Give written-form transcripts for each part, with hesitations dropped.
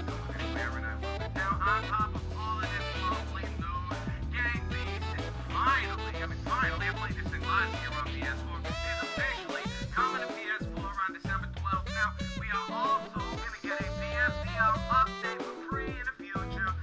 not going anywhere, and I love it. Now, on top of all of this lovely news, Gang Beasts is finally, I played this thing last year on PS4, is officially coming to PS4 on December 12th. Now, we are also going to get a PSVR update for free in the future.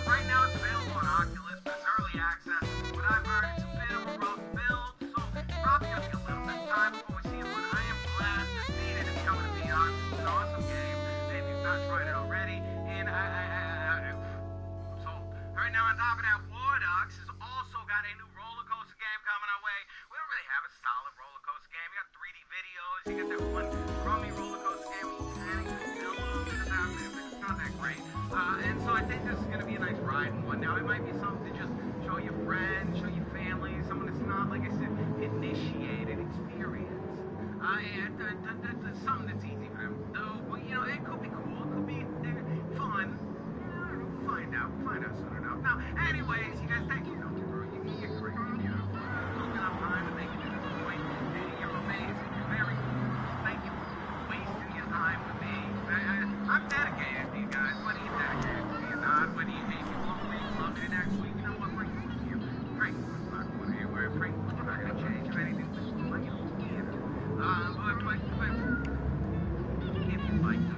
Right now it's available on Oculus, but it's early access. What I've heard, it's a bit of a rough build, so it's probably going to be a little bit of time before we see it, but I am glad to see that it's coming to VR. It's an awesome game, and if you've not tried it already, and I'm sold. Right now, on top of that, War Dogs has also got a new roller coaster game coming our way. We don't really have a solid roller coaster game. You got 3D videos, you got that one crummy roller coaster game, it's not that great. And so I think this is going to be a nice ride and one. Now, it might be something to just show your friends, show your family, someone that's not, like I said, initiated experience. And something that's easy for them to do. Well, you know, it could be cool, it could be fun. We'll find out soon enough. Now, anyways, you guys, thank you. You're great. You know, took enough time to make it to this point. You're amazing. You're very cool. Thank you for wasting your time with me. I'm dedicated to you guys. Whether you're dedicated to me or not, whether you hate me 1 week, love me the next week, you know what, Frank, you. Frank, it's not going anywhere. Frank, we're not going to change if anything. But you can. If you like to,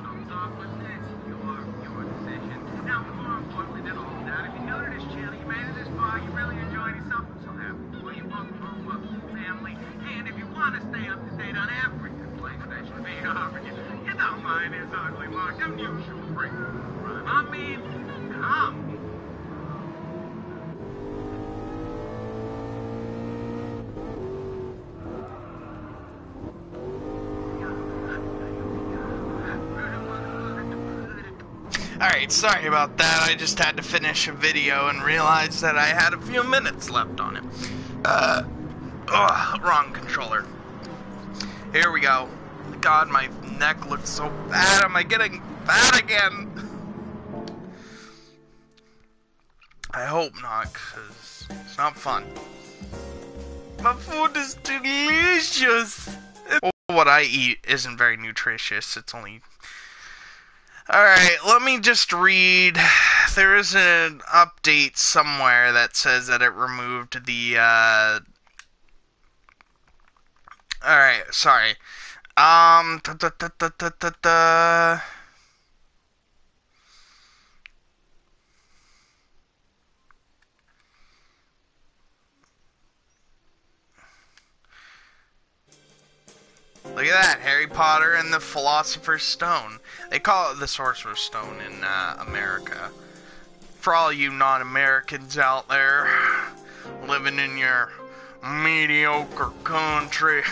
thumbs up, but it's your decision. Now, more importantly than all that, if you're new to this channel, you made it this far, you really enjoyed yourself, I'm so happy for you. Welcome home, welcome to the family. And if you want to stay up to date on everything PlayStation VR, you don't mind his ugly mug, them usual freaks. I mean, come. Alright, sorry about that. I just had to finish a video and realized that I had a few minutes left on it. Wrong controller. Here we go. God, my neck looks so bad. Am I getting fat again? I hope not, because it's not fun. My food is delicious. What I eat isn't very nutritious. It's only... Alright, let me just read. There is an update somewhere that says that it removed the, Alright, sorry. Look at that, Harry Potter and the Philosopher's Stone. They call it the Sorcerer's Stone in America. For all you non-Americans out there living in your mediocre country.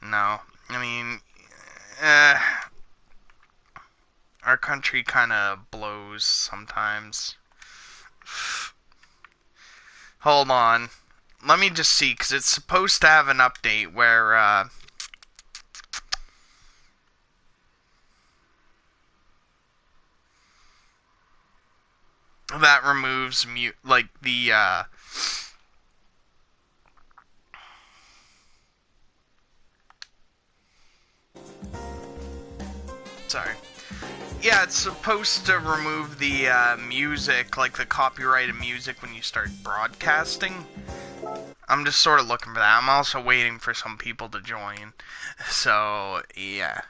No, I mean, our country kind of blows sometimes. Hold on. Let me just see, because it's supposed to have an update where, that removes like the sorry. Yeah, it's supposed to remove the music, like the copyrighted music when you start broadcasting. I'm just sort of looking for that. I'm also waiting for some people to join. So, yeah.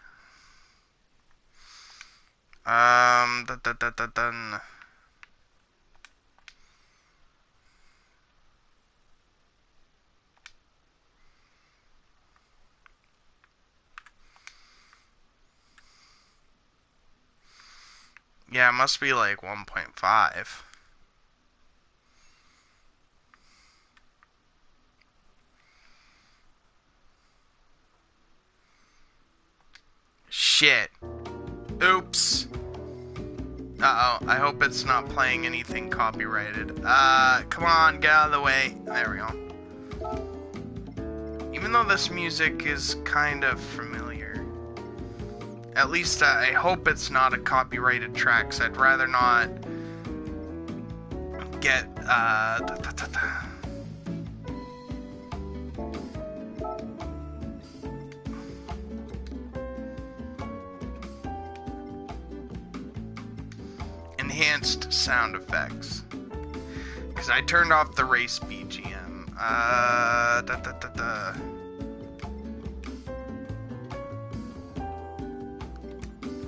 Yeah, it must be like 1.5. Shit. Oops. Uh-oh, I hope it's not playing anything copyrighted. Come on, get out of the way. There we go. Even though this music is kind of familiar. At least I hope it's not a copyrighted track, 'cause I'd rather not get, enhanced sound effects. Because I turned off the race BGM.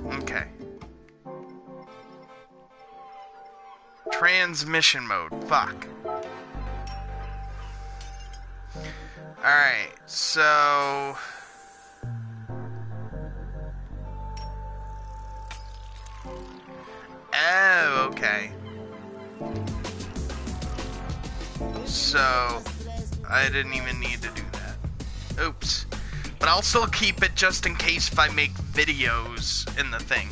Okay. Transmission mode. Fuck. Alright, so... Oh, okay. So, I didn't even need to do that. Oops. But I'll still keep it just in case if I make videos in the thing.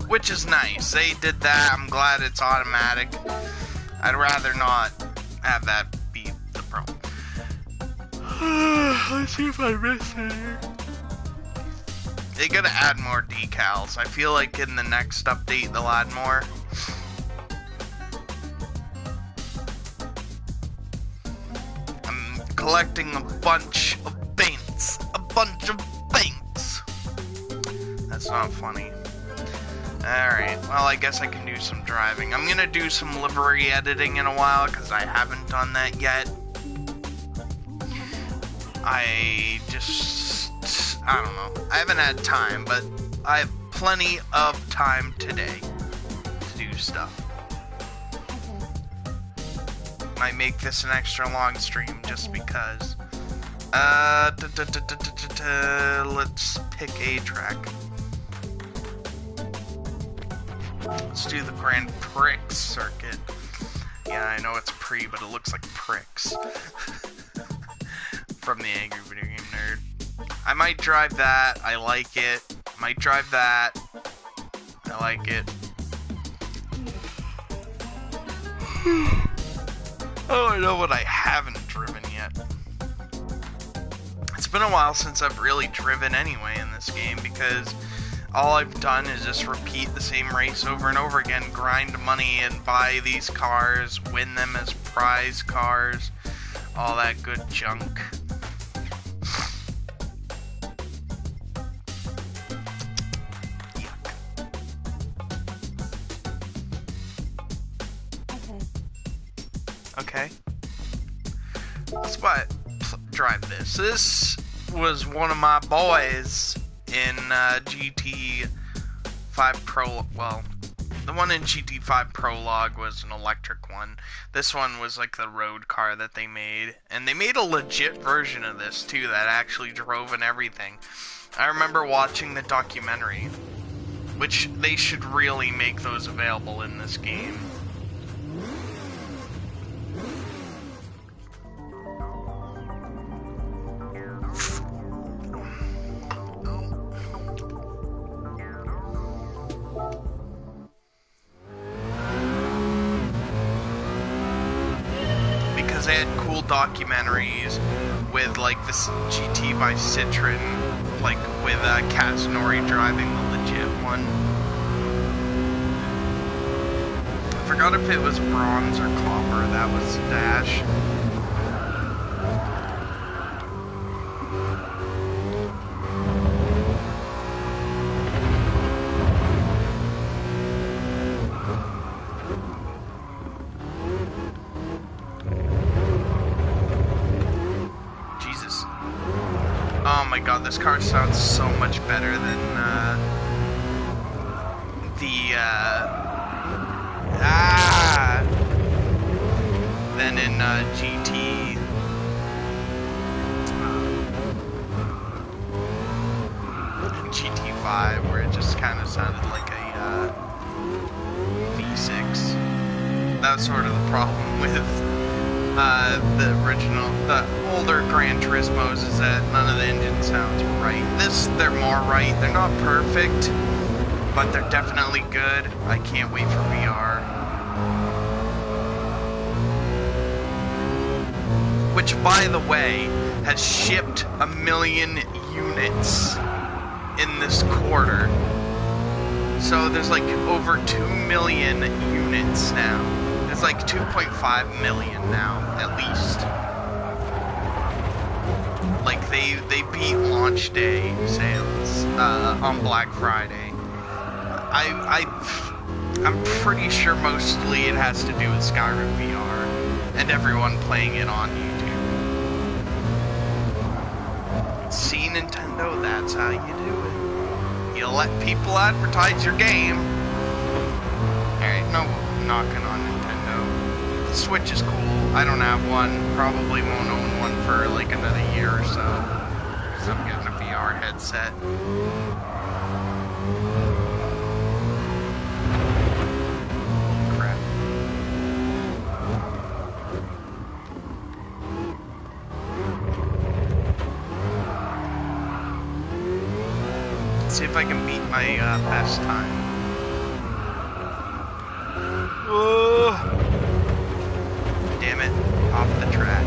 Which is nice. They did that. I'm glad it's automatic. I'd rather not have that be the problem. Let's see if I miss it. They gotta add more decals. I feel like in the next update they'll add more. I'm collecting a bunch of paints. A bunch of paints. That's not funny. Alright, well I guess I can do some driving. I'm gonna do some livery editing in a while because I haven't done that yet. I don't know. I haven't had time, but I have plenty of time today to do stuff. Might make this an extra long stream just because. Let's pick a track. Let's do the Grand Prix circuit. Yeah, I know it's pre, but it looks like pricks. From the Angry Video Game Nerd. I might drive that. I like it. Might drive that. I like it. Oh, I know what I haven't driven yet. It's been a while since I've really driven anyway in this game because all I've done is just repeat the same race over and over again, grind money and buy these cars, win them as prize cars, all that good junk. Okay. Let's drive this. This was one of my boys in GT5 Pro. Well, the one in GT5 Prologue was an electric one. This one was like the road car that they made. And they made a legit version of this too that actually drove and everything. I remember watching the documentary, which they should really make those available in this game. They had cool documentaries with like this GT by Citroen, like with Casanori driving the legit one. I forgot if it was bronze or copper. That was Dash. Oh my god, this car sounds so much better than than in GT. GT5, where it just kind of sounded like a V6. That's sort of the problem with the older Gran Turismos is that none of the engine sounds right. They're more right. They're not perfect, but they're definitely good. I can't wait for VR. Which, by the way, has shipped 1 million units in this quarter. So there's like over 2 million units now. It's like 2.5 million now, at least. Like, they beat launch day sales on Black Friday. I'm pretty sure mostly it has to do with Skyrim VR and everyone playing it on YouTube. See, Nintendo, that's how you do it. You let people advertise your game. There ain't no knocking on Nintendo. The Switch is cool. I don't have one. Probably won't own one for like another year or so. Because I'm getting a VR headset. Crap. Let's see if I can beat my best time. Oh, damn it, off the track.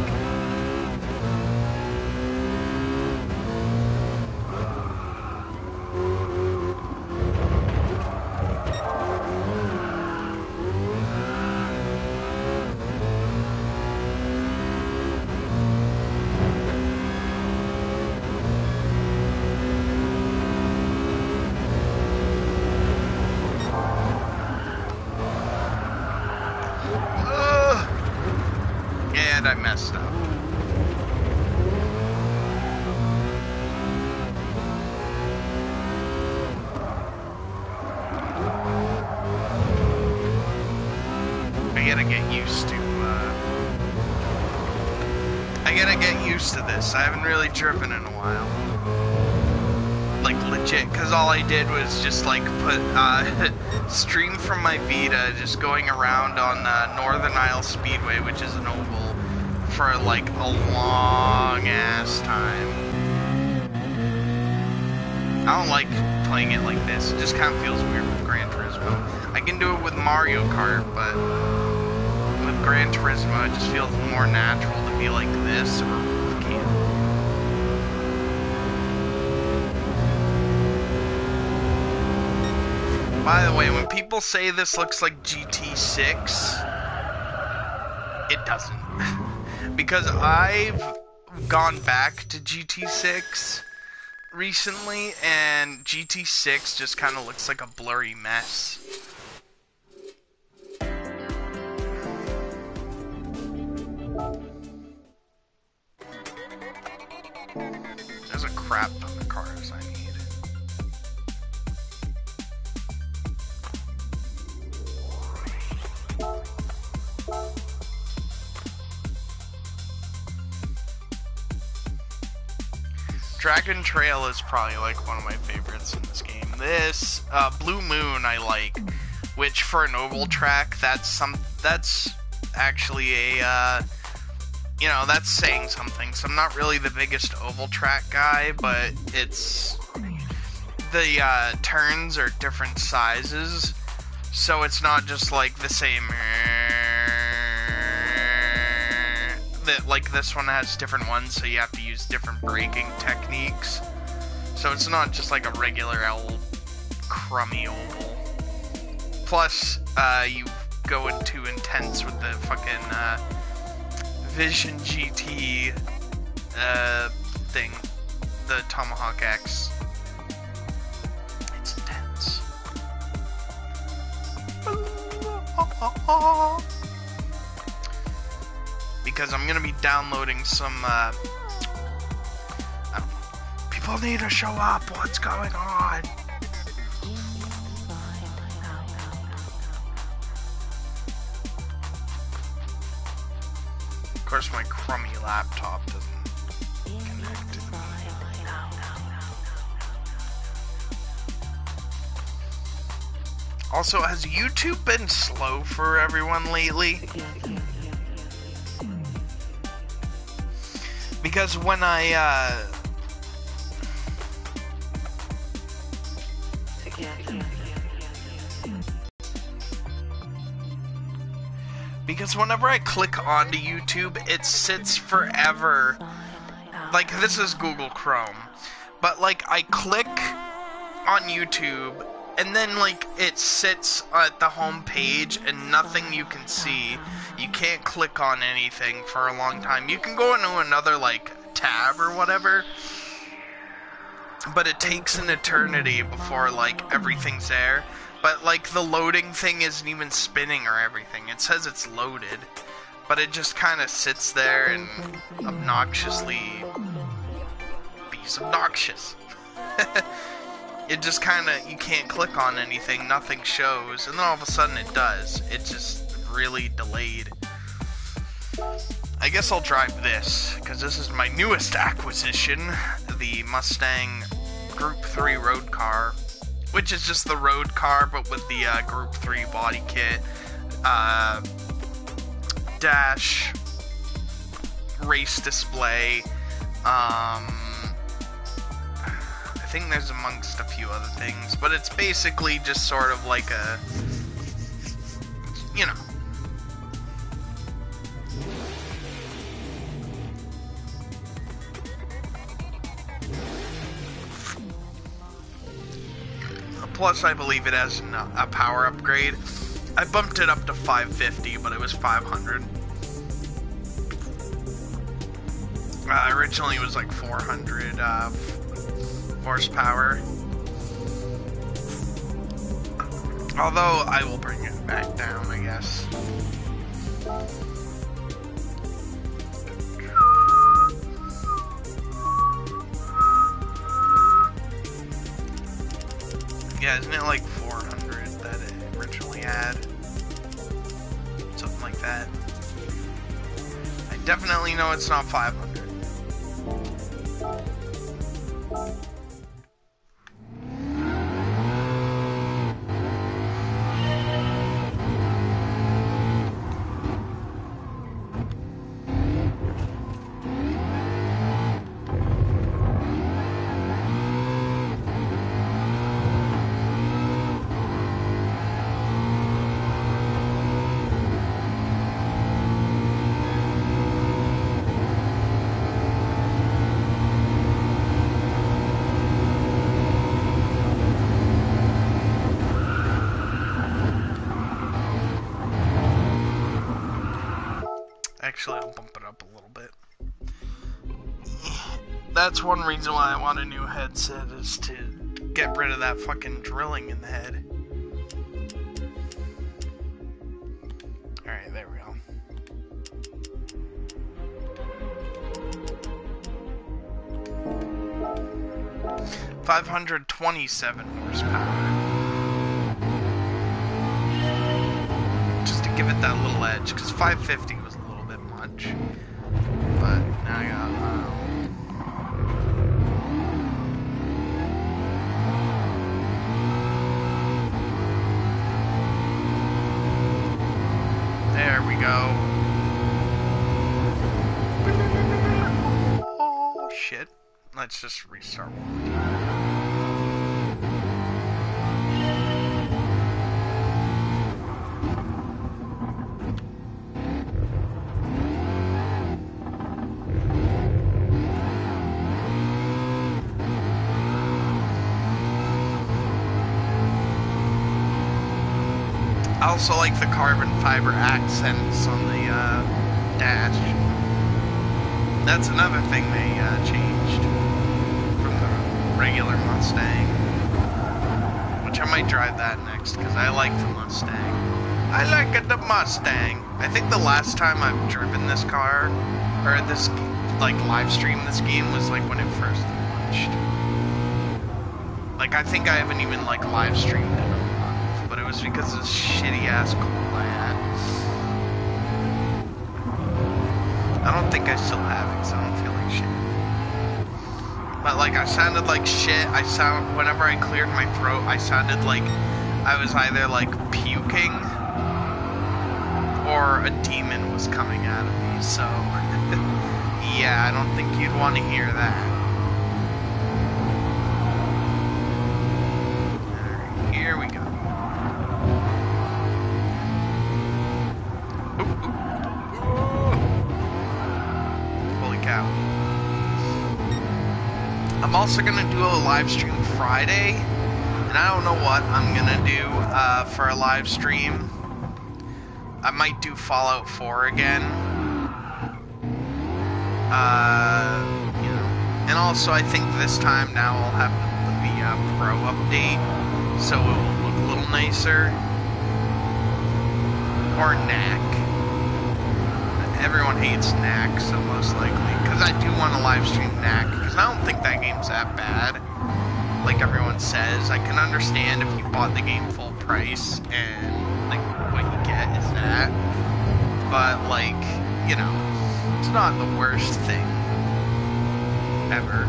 And I messed up. I gotta get used to, this. I haven't really driven in a while. Like, legit, because all I did was just, like, put, stream from my Vita, just going around on, Northern Isle Speedway, which is an oval, for, like, a long-ass time. I don't like playing it like this. It just kind of feels weird with Gran Turismo. I can do it with Mario Kart, but with Gran Turismo, it just feels more natural to be like this, or can't. By the way, when people say this looks like GT6, it doesn't. Because I've gone back to GT6 recently, and GT6 just kind of looks like a blurry mess. There's a crap ton of cars I need. Dragon Trail is probably like one of my favorites in this game. This Blue Moon I like, which for an oval track, that's actually a you know, that's saying something. So I'm not really the biggest oval track guy, but it's the turns are different sizes, so it's not just like the same. That like this one has different ones, so you have to use different braking techniques. So it's not just like a regular old crummy oval. Plus, you go into intense with the fucking Vision GT thing, the Tomahawk X. It's intense. Because I'm gonna be downloading some, I don't know, people need to show up, what's going on? Of course my crummy laptop doesn't connect to me. Also, has YouTube been slow for everyone lately? Because when because whenever I click onto YouTube, it sits forever. Like, this is Google Chrome, but like I click on YouTube and then like it sits at the home page and nothing you can see. You can't click on anything for a long time. You can go into another like tab or whatever. But it takes an eternity before, like, everything's there. But, like, the loading thing isn't even spinning or everything. It says it's loaded, but it just kind of sits there and obnoxiously be's obnoxious. It just kind of, you can't click on anything, nothing shows, and then all of a sudden it does. It just really delayed. I guess I'll drive this, because this is my newest acquisition, the Mustang Group 3 road car, which is just the road car, but with the Group 3 body kit, dash, race display, I think there's amongst a few other things, but it's basically just sort of like a, you know. Plus, I believe it has a power upgrade. I bumped it up to 550, but it was 500. Originally, it was like 400 horsepower. Although, I will bring it back down, I guess. Yeah, isn't it like 400 that it originally had? Something like that. I definitely know it's not 500. Actually, I'll bump it up a little bit. That's one reason why I want a new headset, is to get rid of that fucking drilling in the head. Alright, there we go. $527 horsepower. Just to give it that little edge, because 550 was much, but now I got there we go. Oh shit, let's just restart one. I also like the carbon fiber accents on the dash. That's another thing they changed from the regular Mustang, which I might drive that next because I like the Mustang. I like the Mustang. I think the last time I've driven this car, or this, like, live stream this game, was like when it first launched. Like, I think I haven't even, like, live streamed it. But it was because of this shitty ass cool I had. I don't think I still have it, because I don't feel like shit. But like, I sounded like shit. Whenever I cleared my throat, I sounded like I was either like puking or a demon was coming out of me. So yeah, I don't think you'd want to hear that. Alright, here we go. I'm also gonna do a live stream Friday, and I don't know what I'm gonna do for a live stream. I might do Fallout 4 again. And also, I think this time now I'll have the Pro update, so it will look a little nicer. Or NAC. Everyone hates NAC, so most likely. Because I do want to live stream NAC, because I don't think that game's that bad. Like everyone says, I can understand if you bought the game full price, and like what you get is that. But like, you know, it's not the worst thing ever.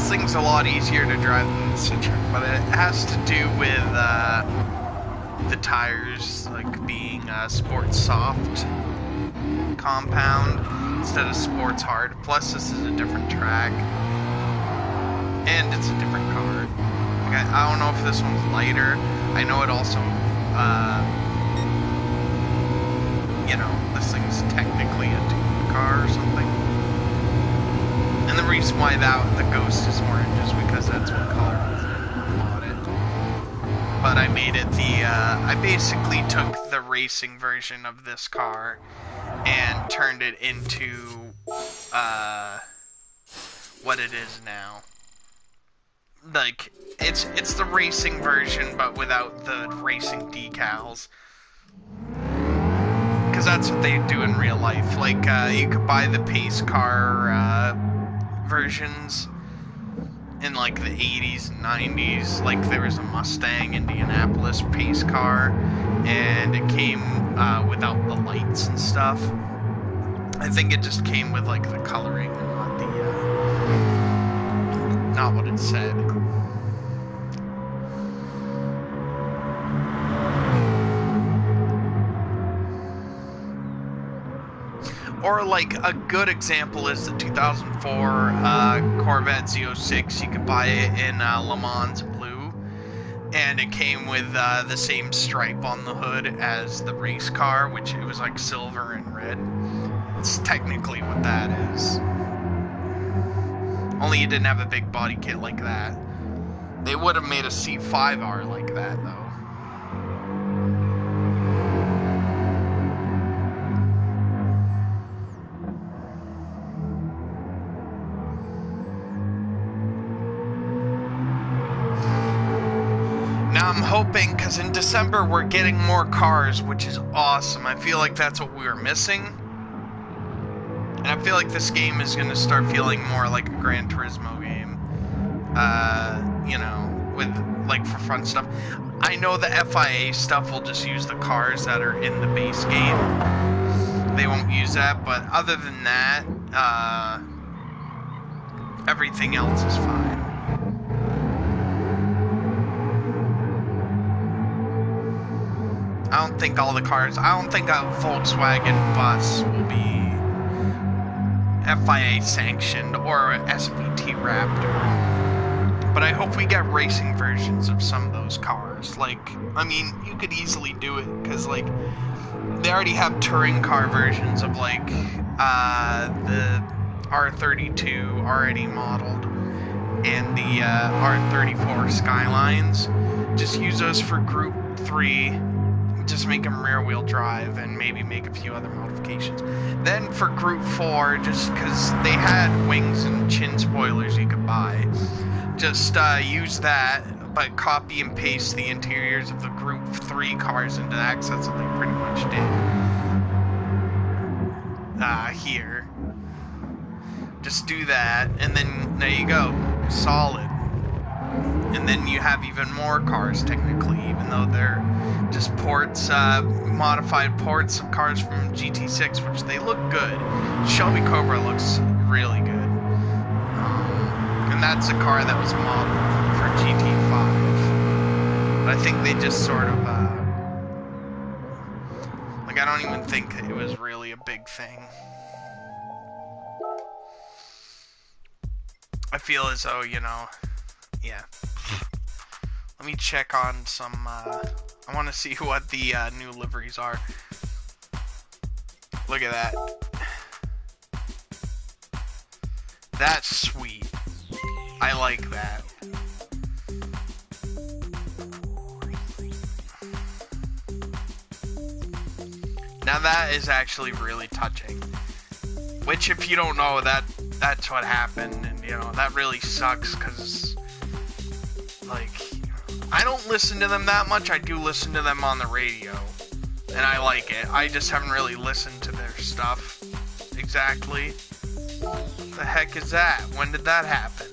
Thing's a lot easier to drive than the Citroen, but it has to do with the tires like being sports soft compound instead of sports hard. Plus, this is a different track, and it's a different car. Like, I don't know if this one's lighter. I know it also, you know, this thing's technically a tuned car or something. And the reason why the Ghost is orange is because that's what color I bought it. But I made it I basically took the racing version of this car and turned it into, what it is now. Like, it's the racing version, but without the racing decals. Because that's what they do in real life. Like, you could buy the pace car, versions in like the 80s and 90s. Like there was a Mustang Indianapolis pace car, and it came without the lights and stuff. I think it just came with like the coloring and not the not what it said. Or like a good example is the 2004 Corvette Z06. You could buy it in Le Mans blue, and it came with the same stripe on the hood as the race car, which it was like silver and red. It's technically what that is. Only it didn't have a big body kit like that. They would have made a C5R like that though. I'm hoping, because in December we're getting more cars, which is awesome. I feel like that's what we were missing. And I feel like this game is going to start feeling more like a Gran Turismo game. You know, with, like, for fun stuff. I know the FIA stuff will just use the cars that are in the base game. They won't use that, but other than that, everything else is fine. I don't think all the cars, I don't think a Volkswagen bus will be FIA sanctioned or SVT Raptor. But I hope we get racing versions of some of those cars. Like, I mean, you could easily do it, because, like, they already have touring car versions of, like, the R32 already modeled, and the R34 Skylines. Just use those for Group 3. Just make them rear wheel drive and maybe make a few other modifications. Then for Group 4, just because they had wings and chin spoilers you could buy, just use that, but copy and paste the interiors of the Group 3 cars into that, because that's what they pretty much did here. Just do that, and then there you go. Solid. And then you have even more cars, technically, even though they're just ports, modified ports of cars from GT6, which they look good. Shelby Cobra looks really good. And that's a car that was modeled for GT5. But I think they just sort of, like, I don't even think it was really a big thing. I feel as though, you know, yeah. Let me check on some, I want to see what the new liveries are. Look at that. That's sweet. I like that. Now that is actually really touching. Which, if you don't know, that's what happened, and you know, that really sucks, because, like, I don't listen to them that much. I do listen to them on the radio, and I like it. I just haven't really listened to their stuff exactly. The heck is that? When did that happen?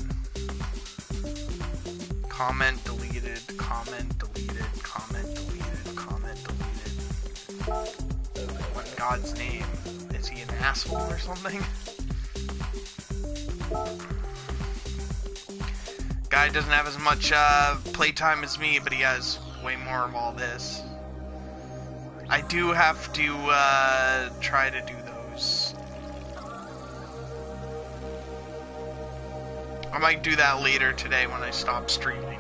Comment deleted, comment deleted, comment deleted, comment deleted. What in God's name? Is he an asshole or something? Guy doesn't have as much playtime as me, but he has way more of all this. I do have to try to do those. I might do that later today when I stop streaming.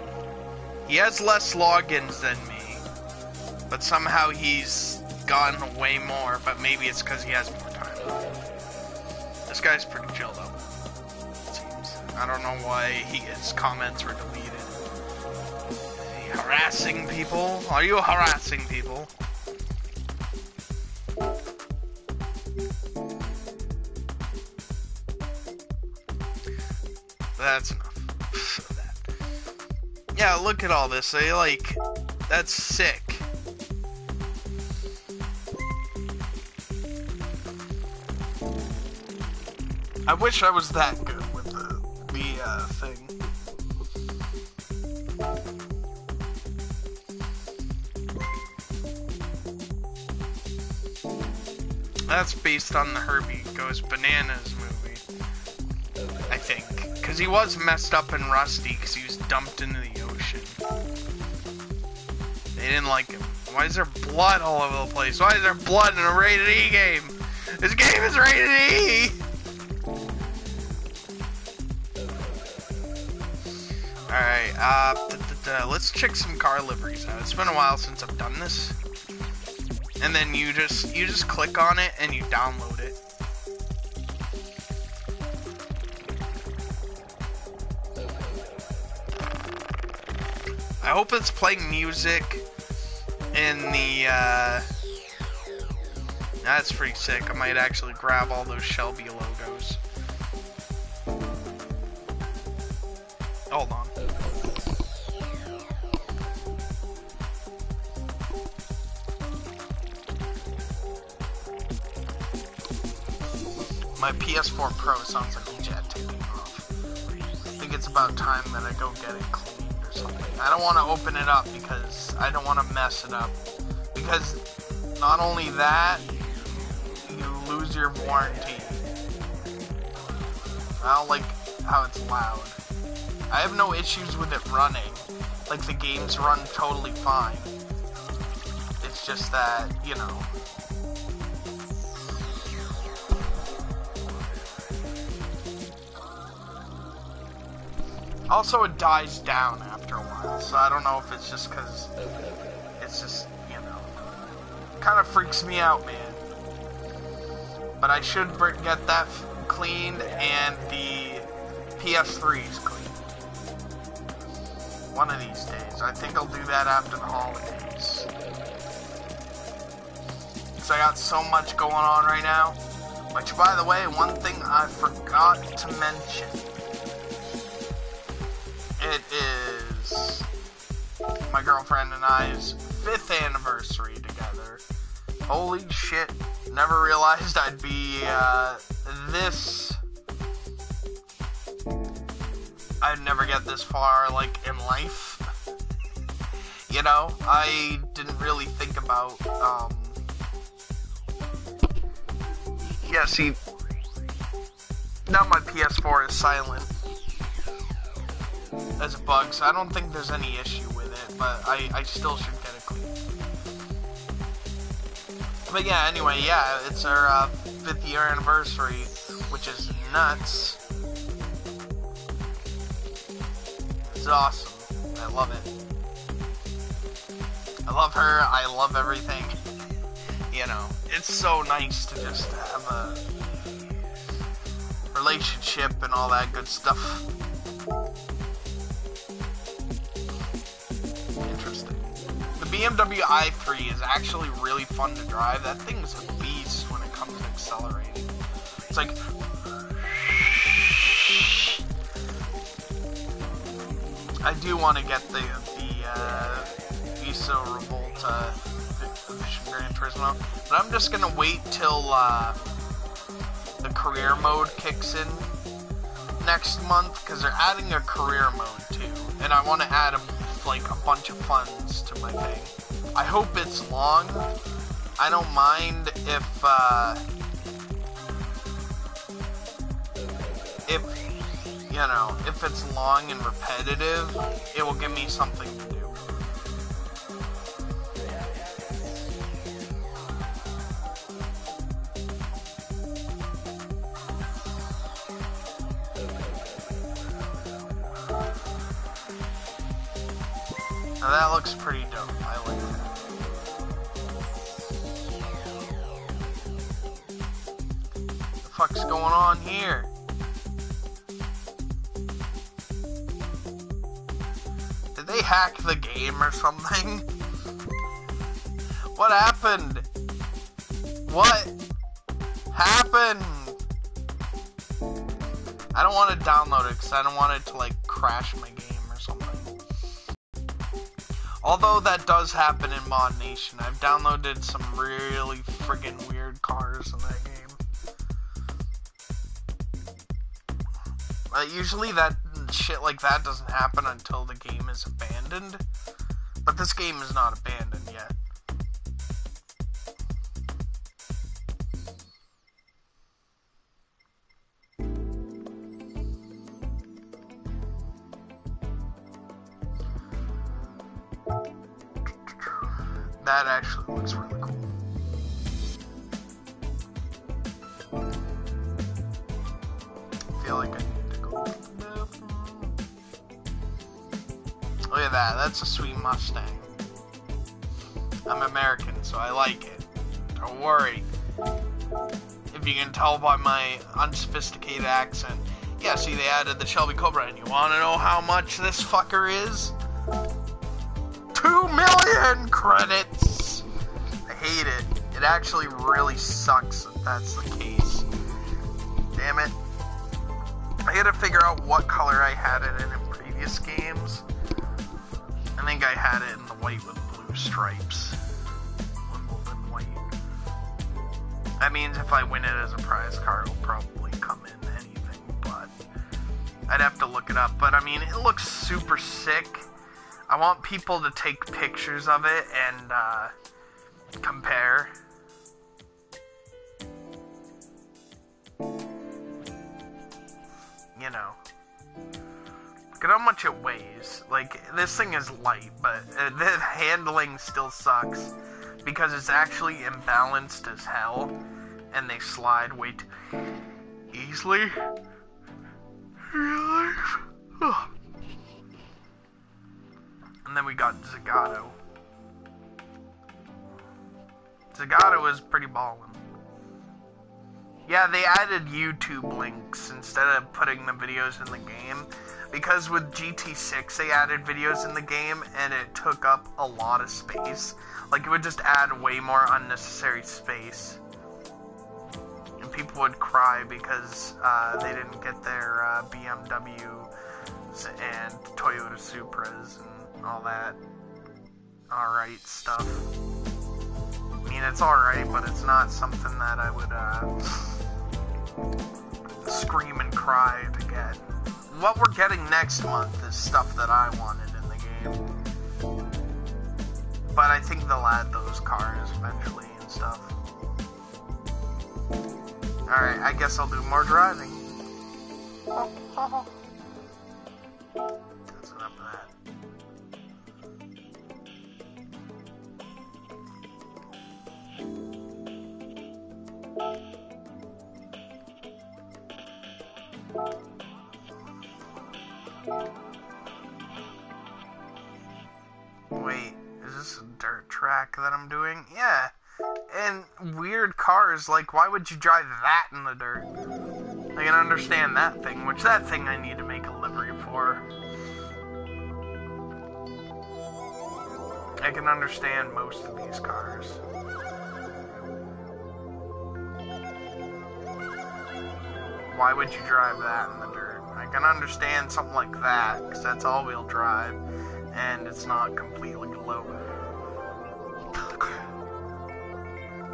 He has less logins than me, but somehow he's gotten way more, but maybe it's because he has more time. This guy's pretty chill though, it seems. I don't know why his comments were deleted. Are you harassing people? Are you harassing people? That's enough of that. Yeah, look at all this. That's sick. I wish I was that good with the thing. That's based on the Herbie Goes Bananas movie, I think. Because he was messed up and rusty because he was dumped into the ocean. They didn't like him. Why is there blood all over the place? Why is there blood in a rated E game? This game is rated E! Alright, let's check some car liveries out. It's been a while since I've done this. And then you just click on it and you download it. I hope it's playing music in the, that's pretty sick. I might actually grab all those Shelby logos. Hold on. My PS4 Pro sounds like a jet taking off. I think it's about time that I go get it cleaned or something. I don't want to open it up because I don't want to mess it up. Because not only that, you lose your warranty. I don't like how it's loud. I have no issues with it running. Like, the games run totally fine. It's just that, you know. Also, it dies down after a while, so I don't know if it's just because it's just, you know, kind of freaks me out, man. But I should get that cleaned and the PS3's cleaned. One of these days. I think I'll do that after the holidays. Because I got so much going on right now. Which, by the way, one thing I forgot to mention. It is my girlfriend and I's 5th anniversary together. Holy shit. Never realized I'd be this... I'd never get this far, like, in life. You know, I didn't really think about, yeah, see, now my PS4 is silent as a bug, so I don't think there's any issue with it, but I still should get it cleaned. But yeah, anyway, yeah, it's our 5th year anniversary, which is nuts. It's awesome. I love it. I love her. I love everything. You know, it's so nice to just have a relationship and all that good stuff. Interesting. The BMW i3 is actually really fun to drive. That thing's a beast when it comes to accelerating. It's like... I do want to get the Visa Revolta Edition Gran Turismo, but I'm just gonna wait till the career mode kicks in next month, because they're adding a career mode too, and I want to add like a bunch of funds to my thing. I hope it's long. I don't mind if you know, if it's long and repetitive, it will give me something to do. Now that looks pretty dope. I like that. What the fuck's going on here? Did they hack the game or something? What happened? What happened? I don't want to download it because I don't want it to like crash my game or something. Although that does happen in Mod Nation. I've downloaded some really friggin' weird cars in that game. Usually that shit like that doesn't happen until the game is abandoned. But this game is not abandoned yet. That actually looks really cool. I feel like I need to go to the bathroom. Look at that, that's a sweet Mustang. I'm American, so I like it. Don't worry. If you can tell by my unsophisticated accent. Yeah, see, they added the Shelby Cobra, and you want to know how much this fucker is? 2 million credits! I hate it. It actually really sucks if that's the case. Damn it. I gotta figure out what color I had it in previous games. I think I had it in the white with blue stripes. Wimbledon white. That means if I win it as a prize car, it'll probably come in anything, but I'd have to look it up. But I mean, it looks super sick. I want people to take pictures of it and compare. You know. Look at how much it weighs. Like, this thing is light, but the handling still sucks because it's actually imbalanced as hell and they slide way too easily. And then we got Zagato. Zagato is pretty ballin'. Yeah, they added YouTube links instead of putting the videos in the game. Because with GT6, they added videos in the game, and it took up a lot of space. Like, it would just add way more unnecessary space. And people would cry because they didn't get their BMWs and Toyota Supras and all that alright stuff. I mean, it's alright, but it's not something that I would scream and cry to get. What we're getting next month is stuff that I wanted in the game. But I think they'll add those cars eventually and stuff. Alright, I guess I'll do more driving. That's enough of that. Wait, is this a dirt track that I'm doing? Yeah. And weird cars, like, why would you drive that in the dirt? I can understand that thing, which that thing I need to make a livery for. I can understand most of these cars. Why would you drive that in the dirt? I can understand something like that, because that's all-wheel drive, and it's not completely low.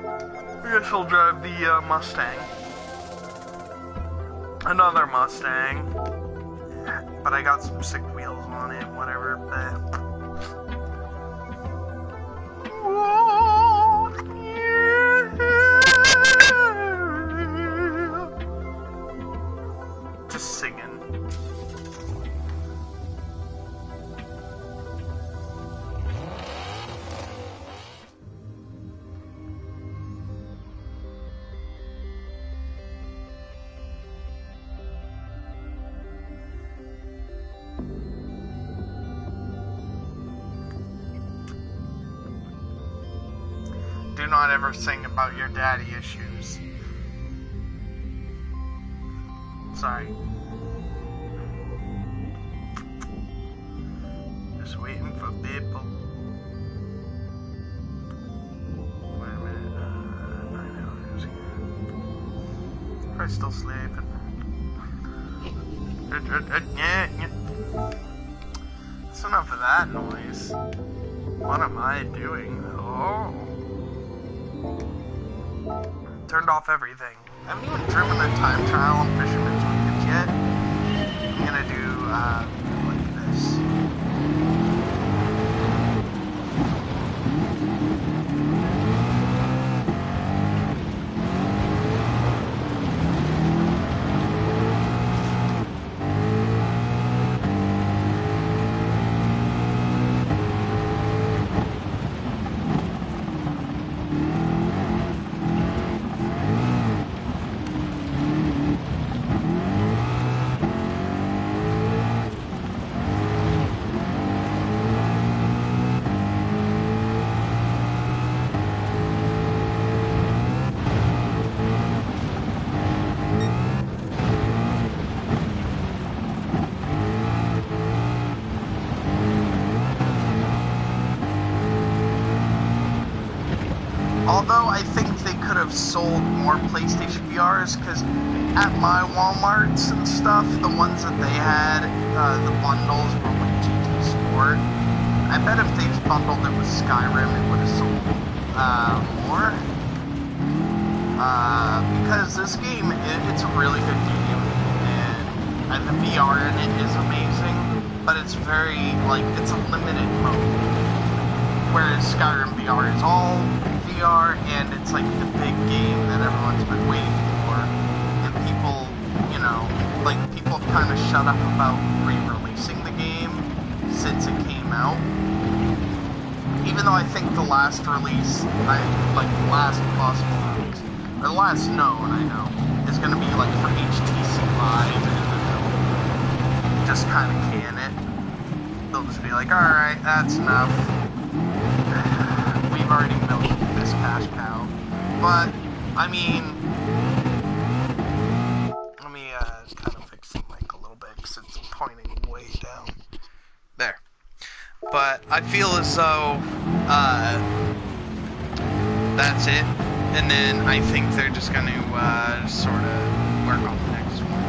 I guess I'll drive the Mustang. Another Mustang. But I got some sick wheels on it, whatever, but... Just singing. Do not ever sing about your daddy issues. Sorry. Just waiting for people. Wait a minute. 9 hours here. Probably still sleeping. Yeah. That's enough of that noise. What am I doing? Oh. Turned off everything. I haven't even driven a time trial on Fisherman's Weekend yet. I'm gonna do, like this. Although I think they could have sold more PlayStation VRs, because at my Walmarts and stuff, the ones that they had, the bundles were like GT Sport. I bet if they bundled it with Skyrim, it would have sold more. Because this game, it's a really good game, and the VR in it is amazing, but it's very, like, it's a limited mode. Whereas Skyrim VR is all VR, and it's like the big game that everyone's been waiting for. And people, you know, like, people have kind of shut up about re-releasing the game since it came out. Even though I think the last release, like the last possible release, or the last known, I know, is going to be like for HTC Live, and they'll just kind of can it. They'll just be like, alright, that's enough. We've already milked this cash cow. But, I mean, let me kind of fix the mic a little bit, because it's pointing way down. There. But I feel as though that's it, and then I think they're just going to sort of work on the next one.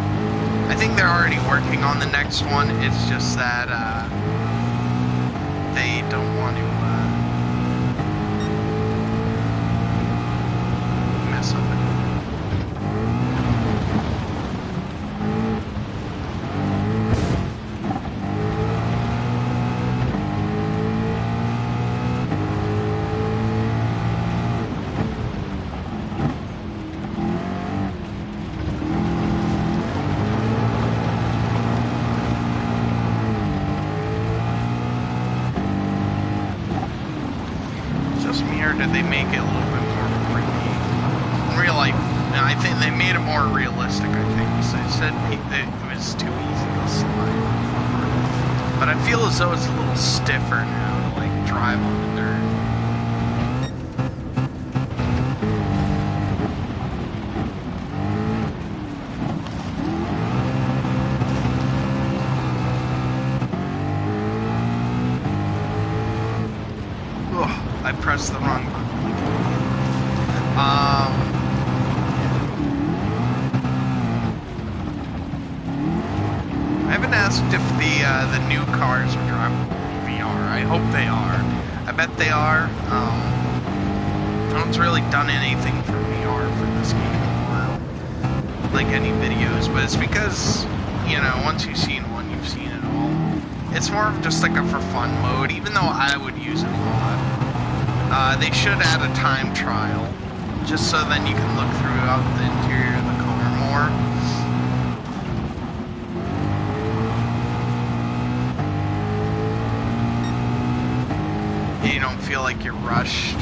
I think they're already working on the next one. It's just that they don't want to mess up it. Did they make it a little bit more freaky? In real life, I think they made it more realistic, I think. So they said it was too easy to slide. But I feel as though it's a little stiffer now to, like, drive on the dirt. I pressed the wrong button. I haven't asked if the new cars are drivable in VR. I hope they are. I bet they are. No one's really done anything for VR for this game in a while. Like any videos, but it's because, you know, once you've seen one, you've seen it all. It's more of just like a for fun mode, even though I would use it a lot. They should add a time trial, just so then you can look throughout the interior of the car more. You don't feel like you're rushed.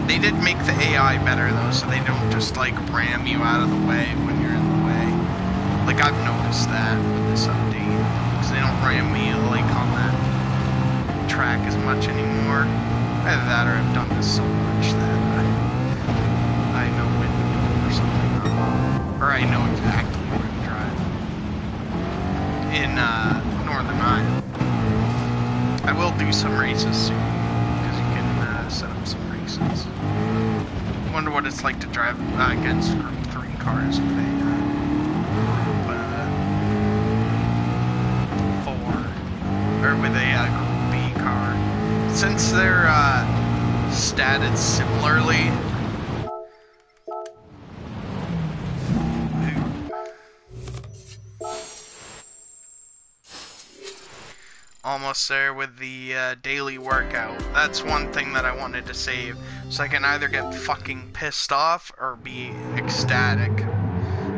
They did make the AI better though, so they don't just like ram you out of the way when you're in the way. Like I've noticed that with this update, because they don't ram me like on that track as much anymore. Either that or I've done this so much that I know when to do it or something. Or I know exactly where to drive. In Northern Ireland. I will do some races soon, because you can set up some races. I wonder what it's like to drive against Group 3 cars with a Group 4, or with a Group B car. Since they're statted similarly, almost there with the daily workout. That's one thing that I wanted to save, so I can either get fucking pissed off or be ecstatic.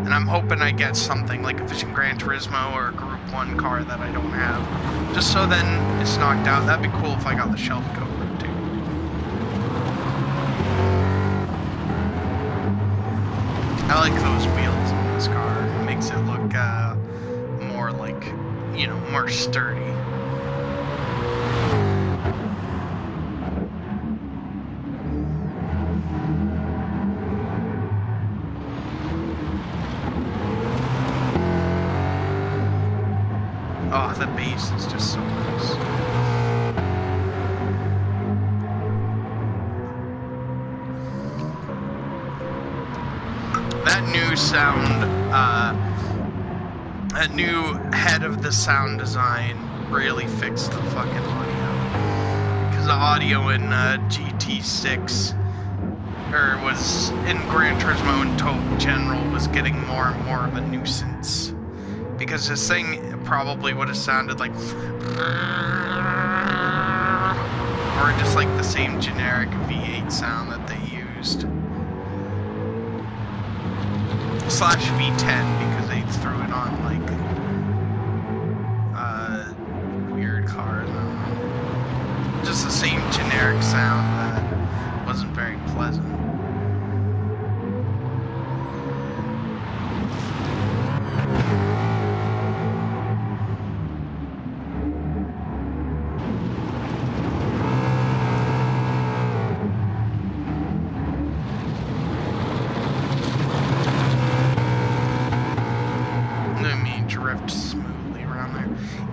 And I'm hoping I get something like a Vision Gran Turismo or a Group 1 car that I don't have, just so then it's knocked out. That'd be cool if I got the Shelby Cobra too. I like those wheels on this car. It makes it look more like, you know, more sturdy. Oh, the bass is just so nice. That new sound, that new head of the sound design really fixed the fucking audio. Because the audio in GT6, or was in Gran Turismo in general, was getting more and more of a nuisance. Because this thing probably would have sounded like, or just like the same generic V8 sound that they used. Slash V10, because they threw it on like weird cars. I don't know. Just the same generic sound that wasn't very pleasant.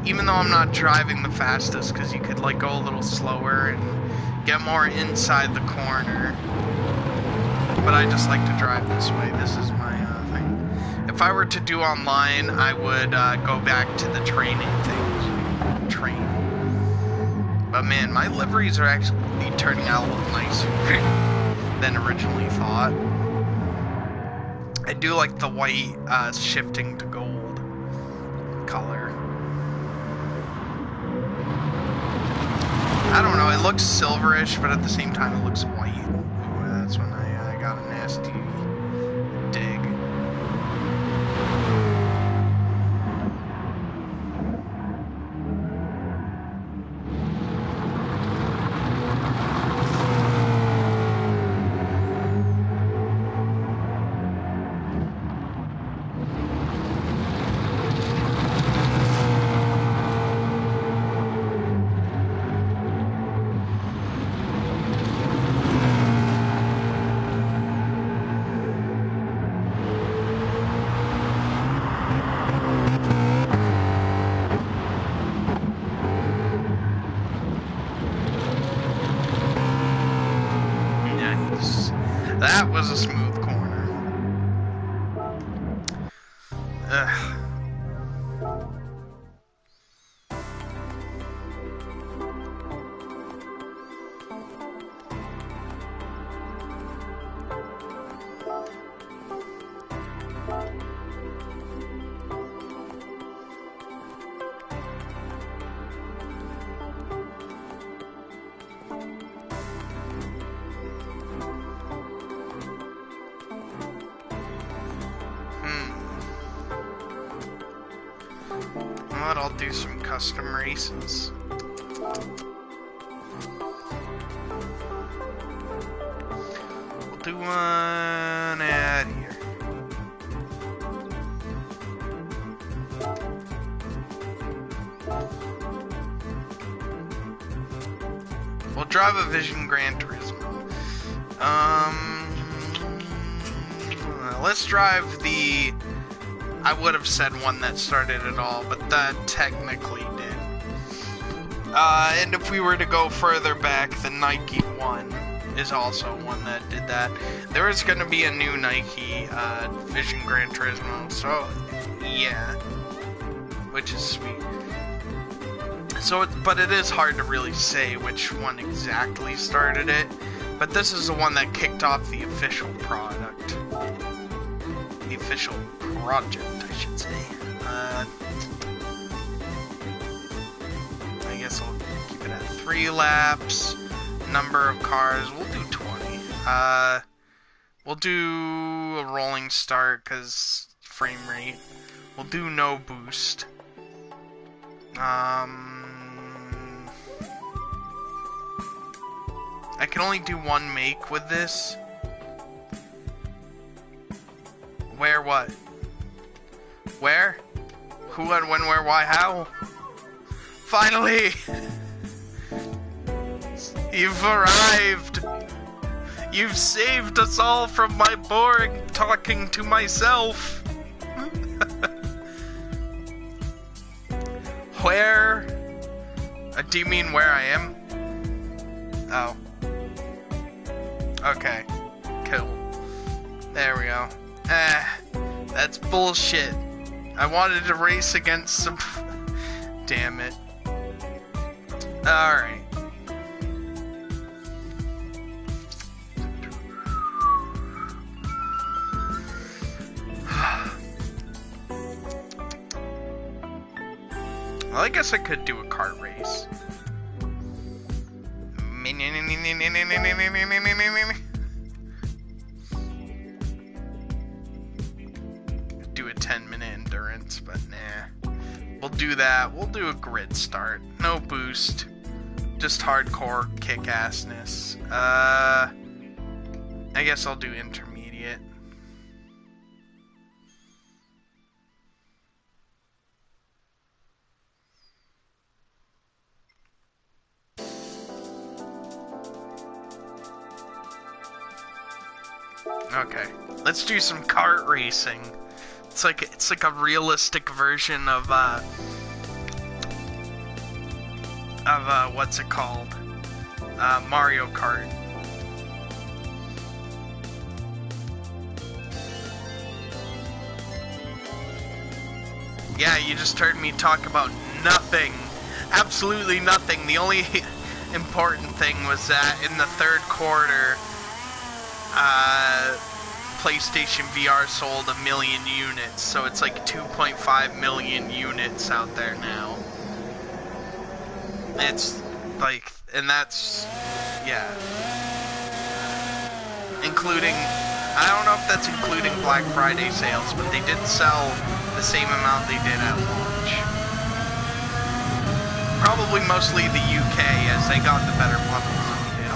Even though I'm not driving the fastest, because you could like go a little slower and get more inside the corner. But I just like to drive this way. This is my thing. If I were to do online, I would go back to the training things. Train. But man, my liveries are actually turning out a little nicer than originally thought. I do like the white shifting to gold color. I don't know, it looks silverish, but at the same time it looks white. Ooh, that's when I got a nasty dig. was a smooth corner. Ugh. I'll do some custom races. We'll do one at here. We'll drive a Vision Gran Turismo. Let's drive the... I would have said one that started it all, but that technically did. And if we were to go further back, the Nike one is also one that did that. There is going to be a new Nike Vision Gran Turismo, so yeah, which is sweet. So, but it is hard to really say which one exactly started it, but this is the one that kicked off the official product. The official project, I should say. I guess I'll keep it at 3 laps. Number of cars, we'll do 20. We'll do a rolling start, because frame rate. We'll do no boost. I can only do one make with this. Where, what? Where? Who, when, where, why, how? Finally! You've arrived! You've saved us all from my boring talking to myself! Where? Do you mean where I am? Oh. Okay. Cool. There we go. That's bullshit. I wanted to race against some... Damn it. Alright. Well, I guess I could do a kart race. Do a 10-minute endurance, but nah. We'll do that. We'll do a grid start. No boost. Just hardcore kick-assness. I guess I'll do intermediate. Okay, let's do some kart racing. It's like a realistic version of what's it called? Mario Kart. Yeah, you just heard me talk about nothing. Absolutely nothing. The only important thing was that in the third quarter, PlayStation VR sold 1 million units, so it's like 2.5 million units out there now. It's like, and that's, yeah. Including, I don't know if that's including Black Friday sales, but they did sell the same amount they did at launch. Probably mostly the UK, as they got the better bundles.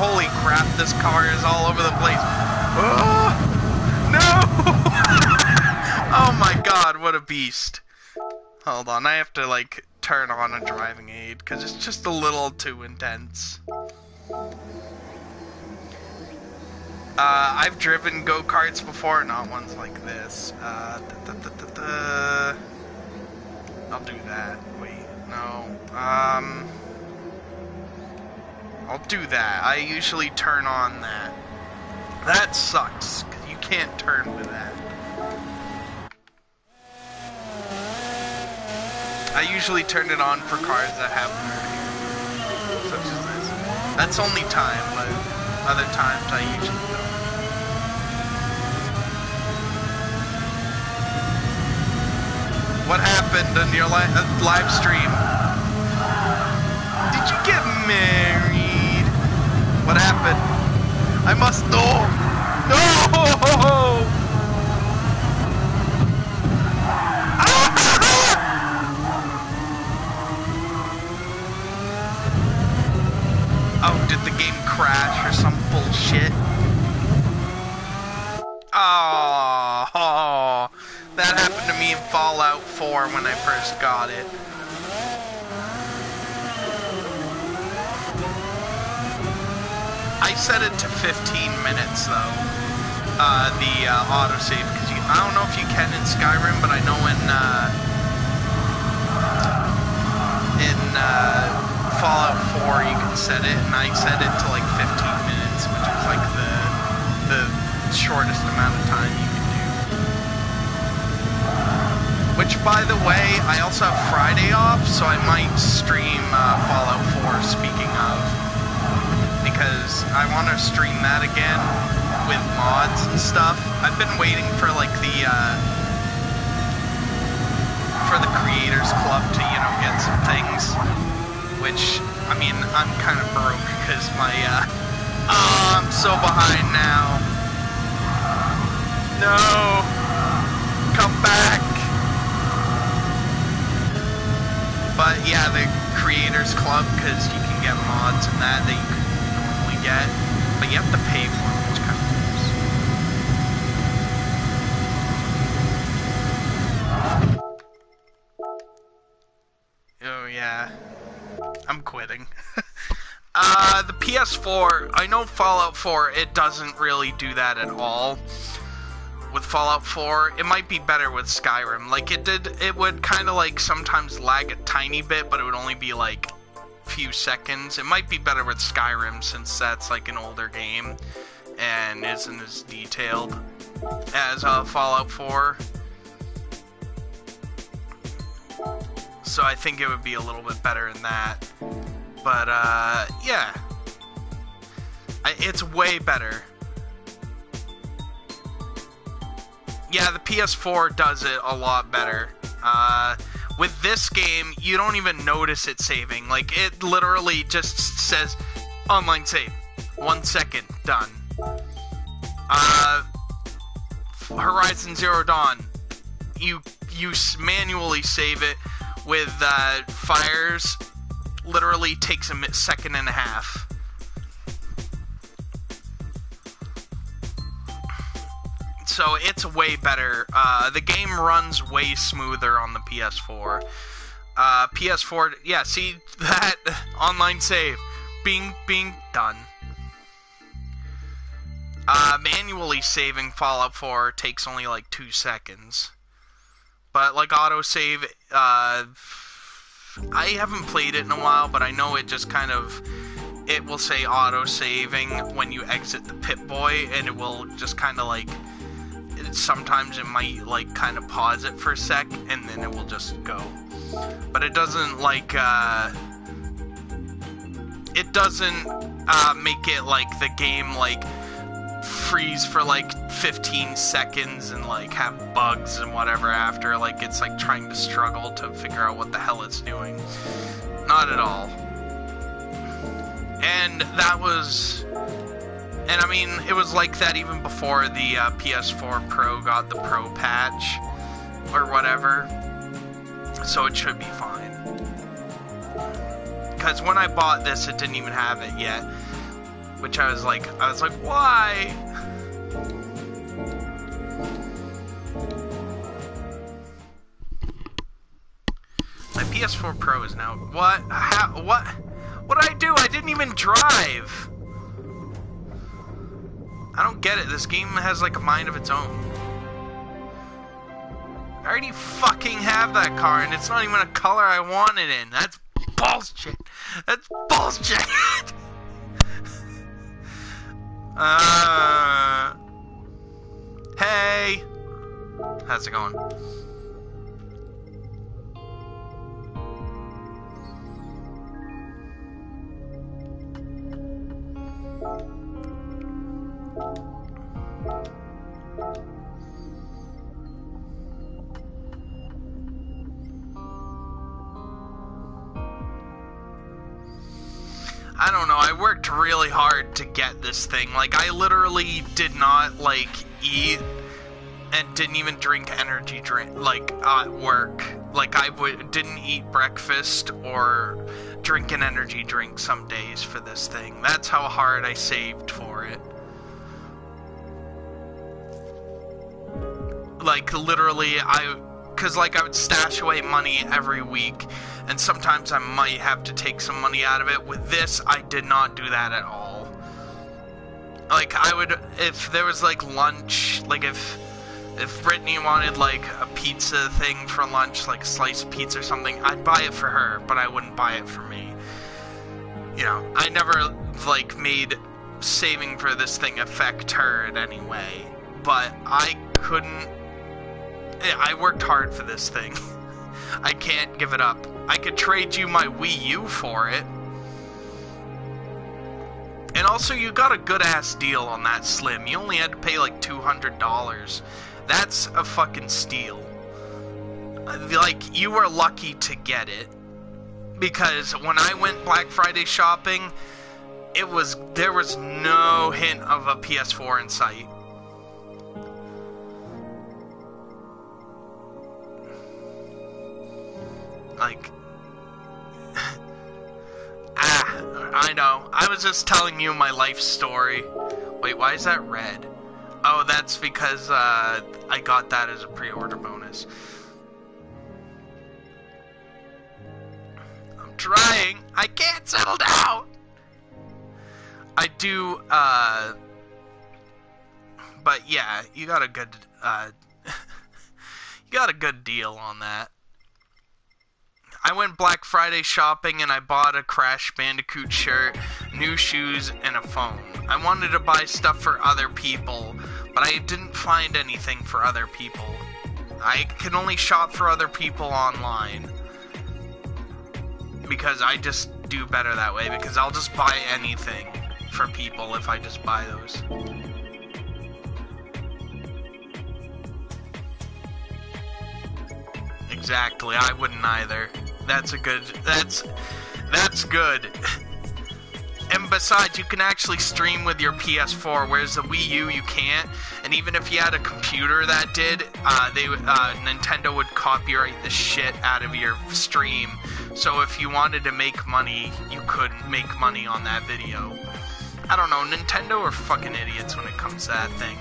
Holy crap, this car is all over the place. Oh, no! Oh my god, what a beast. Hold on, I have to, like, turn on a driving aid, because it's just a little too intense. I've driven go-karts before, not ones like this. I'll do that. Wait, no. I'll do that. I usually turn on that. That sucks. can't turn with that. I usually turn it on for cars that have warning, such as this. That's only time, but other times I usually don't. What happened in your live stream? Did you get married? What happened? I must know. No! Oh, did the game crash or some bullshit? Oh, that happened to me in Fallout 4 when I first got it. I set it to 15 minutes though, the autosave, because I don't know if you can in Skyrim, but I know in Fallout 4 you can set it, and I set it to like 15 minutes, which is like the shortest amount of time you can do. Which, by the way, I also have Friday off, so I might stream Fallout 4, speaking of, because I want to stream that again with mods and stuff. I've been waiting for like the Creators Club to, you know, get some things. Which, I mean, I'm kind of broke because my, I'm so behind now. No! Come back! But yeah, the Creators Club, because you can get mods and that you could normally get. But you have to pay for them, which kind of gross. Oh, yeah. I'm quitting. The PS4, I know Fallout 4, it doesn't really do that at all. With Fallout 4, it might be better with Skyrim. Like, it would kind of like sometimes lag a tiny bit, but it would only be like a few seconds. It might be better with Skyrim, since that's like an older game and isn't as detailed as Fallout 4. So I think it would be a little bit better in that. But, yeah. It's way better. Yeah, the PS4 does it a lot better. With this game, you don't even notice it saving. Like, it literally just says, online save. 1 second, done. Horizon Zero Dawn. You manually save it. With Fires, literally takes a second and a half. So it's way better. The game runs way smoother on the PS4. PS4, yeah, see that online save, bing, done. Manually saving Fallout 4 takes only like 2 seconds. But like autosave, I haven't played it in a while, but I know it just kind of, it will say autosaving when you exit the Pip-Boy, and it will just kind of like, sometimes it might like kind of pause it for a sec, and then it will just go. But it doesn't like, it doesn't make it like the game like freeze for like 15 seconds and like have bugs and whatever after, like it's like trying to struggle to figure out what the hell it's doing. Not at all. And that was, and I mean, it was like that even before the PS4 Pro got the Pro patch or whatever, so it should be fine. Because when I bought this, it didn't even have it yet. Which I was like, why? My PS4 Pro is now, what? How, what? What did I do? I didn't even drive. I don't get it. This game has like a mind of its own. I already fucking have that car, and it's not even a color I want it in. That's bullshit. That's bullshit. Hey! How's it going? I don't know, I worked really hard to get this thing. Like, I literally did not, like, eat and didn't even drink energy drink, like, at work. Like, didn't eat breakfast or drink an energy drink some days for this thing. That's how hard I saved for it. Like, literally, because, like, I would stash away money every week, and sometimes I might have to take some money out of it. With this, I did not do that at all. Like, I would, if there was, like, lunch, like, if Brittany wanted, like, a pizza thing for lunch, like a sliced pizza or something, I'd buy it for her, but I wouldn't buy it for me. You know, I never, like, made saving for this thing affect her in any way, but I couldn't. I worked hard for this thing. I can't give it up. I could trade you my Wii U for it. And also, you got a good-ass deal on that Slim. You only had to pay like $200. That's a fucking steal. Like, you were lucky to get it. Because when I went Black Friday shopping, there was no hint of a PS4 in sight. Like, I know. I was just telling you my life story. Wait, why is that red? Oh, that's because, I got that as a pre-order bonus. I'm trying. I can't settle down. I do, but yeah, you got a good, you got a good deal on that. I went Black Friday shopping and I bought a Crash Bandicoot shirt, new shoes, and a phone. I wanted to buy stuff for other people, but I didn't find anything for other people. I can only shop for other people online. Because I just do better that way, because I'll just buy anything for people if I just buy those. Exactly, I wouldn't either. That's good. And besides, you can actually stream with your PS4, whereas the Wii U you can't. And even if you had a computer that did, Nintendo would copyright the shit out of your stream. So if you wanted to make money, you couldn't make money on that video. I don't know, Nintendo are fucking idiots when it comes to that thing.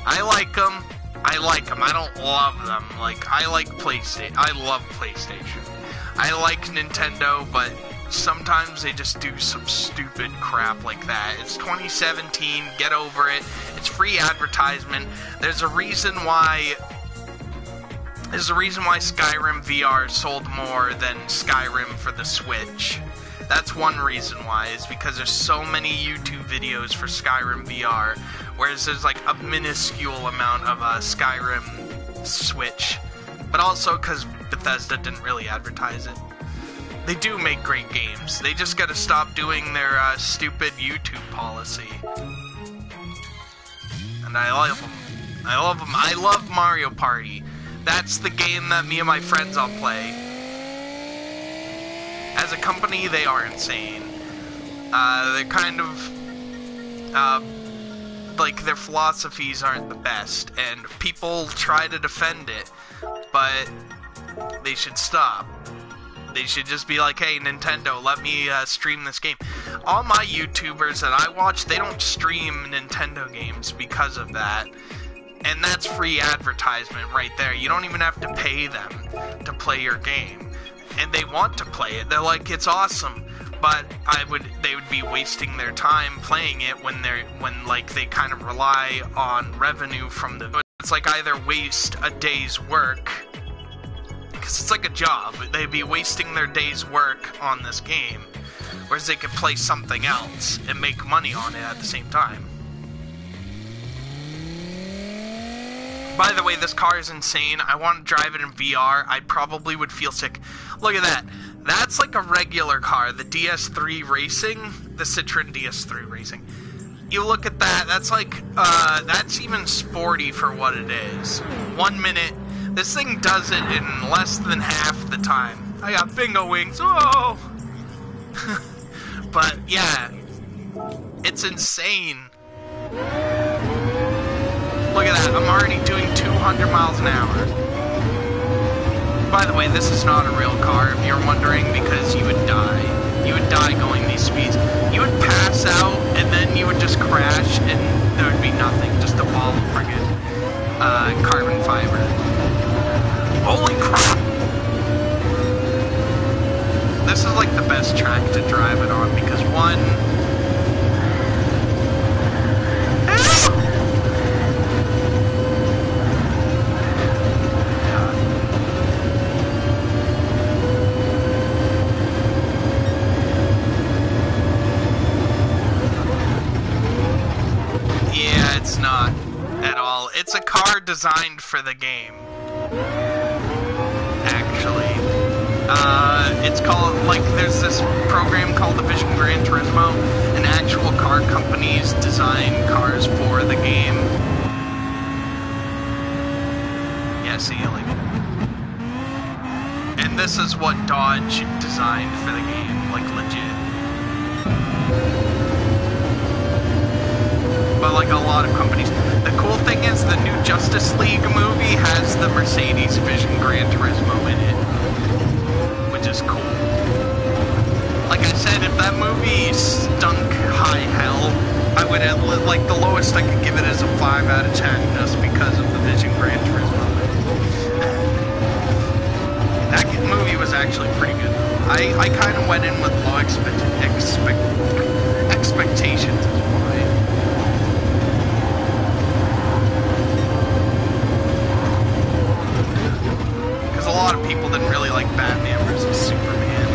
I like them. I don't love them. Like, I like PlayStation. I love PlayStation. I like Nintendo, but sometimes they just do some stupid crap like that. It's 2017, get over it. It's free advertisement. There's a reason why Skyrim VR sold more than Skyrim for the Switch. That's one reason why, is because there's so many YouTube videos for Skyrim VR, whereas there's like a minuscule amount of Skyrim Switch. But also because Bethesda didn't really advertise it. They do make great games. They just gotta stop doing their stupid YouTube policy. And I love them. I love them. I love Mario Party. That's the game that me and my friends all play. As a company, they are insane. They're kind of, like, their philosophies aren't the best, and people try to defend it, but they should stop. They should just be like, hey, Nintendo, let me stream this game. All my YouTubers that I watch, they don't stream Nintendo games because of that. And that's free advertisement right there. You don't even have to pay them to play your game. And they want to play it. They're like, it's awesome. But they would be wasting their time playing it when like they kind of rely on revenue from the. It's like either waste a day's work, because it's like a job. They'd be wasting their day's work on this game, whereas they could play something else and make money on it at the same time. By the way, this car is insane. I want to drive it in VR. I probably would feel sick. Look at that. That's like a regular car, the DS3 Racing, the Citroen DS3 Racing. You look at that, that's like, that's even sporty for what it is. 1 minute, this thing does it in less than half the time. I got bingo wings, oh! But, yeah, it's insane. Look at that, I'm already doing 200 miles an hour. By the way, this is not a real car, if you're wondering, because you would die. You would die going these speeds. You would pass out, and then you would just crash, and there would be nothing. Just a ball of friggin' carbon fiber. Holy crap! This is like the best track to drive it on, because one... It's not at all. It's a car designed for the game. Actually. It's called, like, there's this program called the Vision Gran Turismo, and actual car companies design cars for the game. Yeah, see, like... And this is what Dodge designed for the game, like, legit. But like a lot of companies. The cool thing is the new Justice League movie has the Mercedes Vision Gran Turismo in it, which is cool. Like I said, if that movie stunk high hell, I would have, like, the lowest I could give it is a 5 out of 10 just because of the Vision Gran Turismo. That movie was actually pretty good. I kind of went in with low expectations is why. A lot of people didn't really like Batman vs. Superman.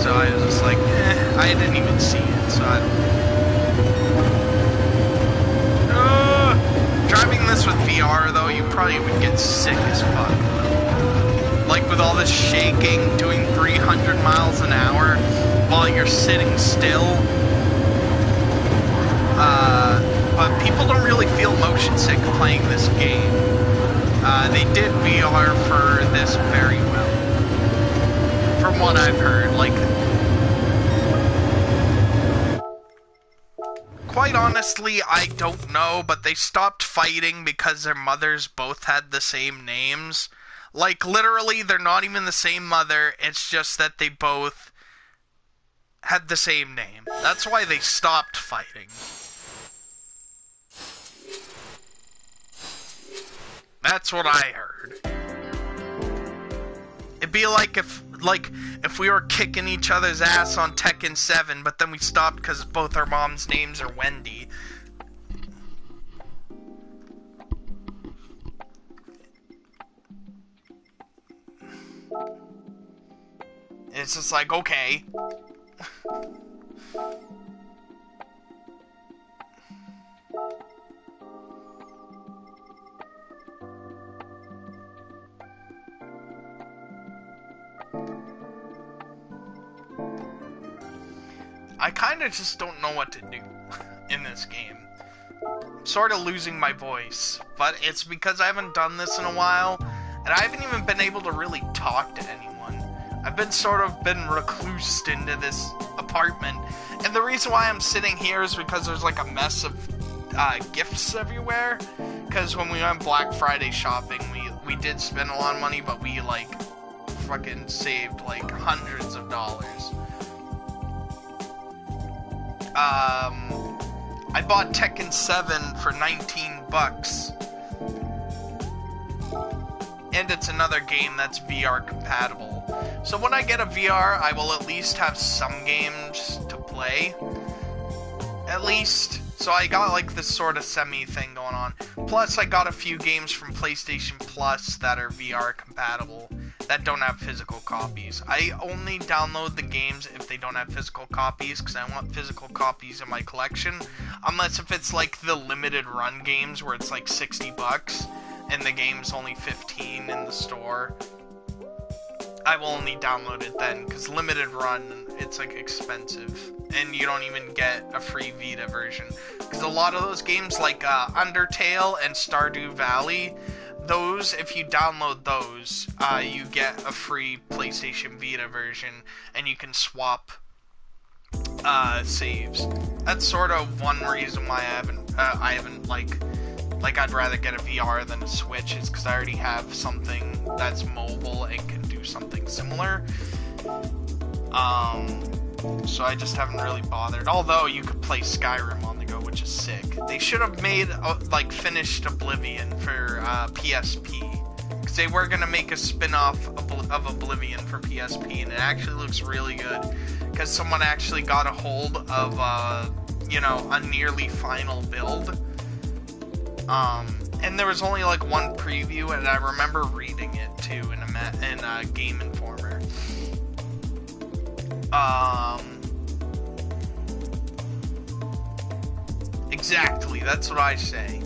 So I was just like, I didn't even see it, so I don't... Driving this with VR, though, you probably would get sick as fuck. Like, with all this shaking, doing 300 miles an hour while you're sitting still. But people don't really feel motion sick playing this game. They did VR for this very well. From what I've heard, like... Quite honestly, I don't know, but they stopped fighting because their mothers both had the same names. Like, literally, they're not even the same mother, it's just that they both had the same name. That's why they stopped fighting. That's what I heard. It'd be like if we were kicking each other's ass on Tekken 7, but then we stopped because both our moms' names are Wendy. It's just like, okay. I kinda just don't know what to do in this game. I'm sort of losing my voice, but it's because I haven't done this in a while, and I haven't even been able to really talk to anyone. I've been reclused into this apartment, and the reason why I'm sitting here is because there's like a mess of gifts everywhere, because when we went Black Friday shopping, we did spend a lot of money, but we like fucking saved like hundreds of dollars. I bought Tekken 7 for 19 bucks. And it's another game that's VR compatible. So when I get a VR, I will at least have some games to play. At least. So I got like this sort of semi thing going on. Plus I got a few games from PlayStation Plus that are VR compatible, that don't have physical copies. I only download the games if they don't have physical copies, because I want physical copies in my collection. Unless if it's like the limited run games where it's like 60 bucks. and the game's only $15 in the store, I will only download it then, because limited run, it's like expensive, and you don't even get a free Vita version, because a lot of those games like Undertale and Stardew Valley, those, if you download those, you get a free PlayStation Vita version, and you can swap saves. That's sort of one reason why I haven't like I'd rather get a VR than a Switch, is because I already have something that's mobile and can do something similar. So I just haven't really bothered. Although you could play Skyrim on the go, which is sick. They should have made finished Oblivion for PSP, because they were gonna make a spin-off of Oblivion for PSP, and it actually looks really good, because someone actually got a hold of a nearly final build. And there was only like one preview, and I remember reading it too in a Game Informer. Exactly, that's what I say.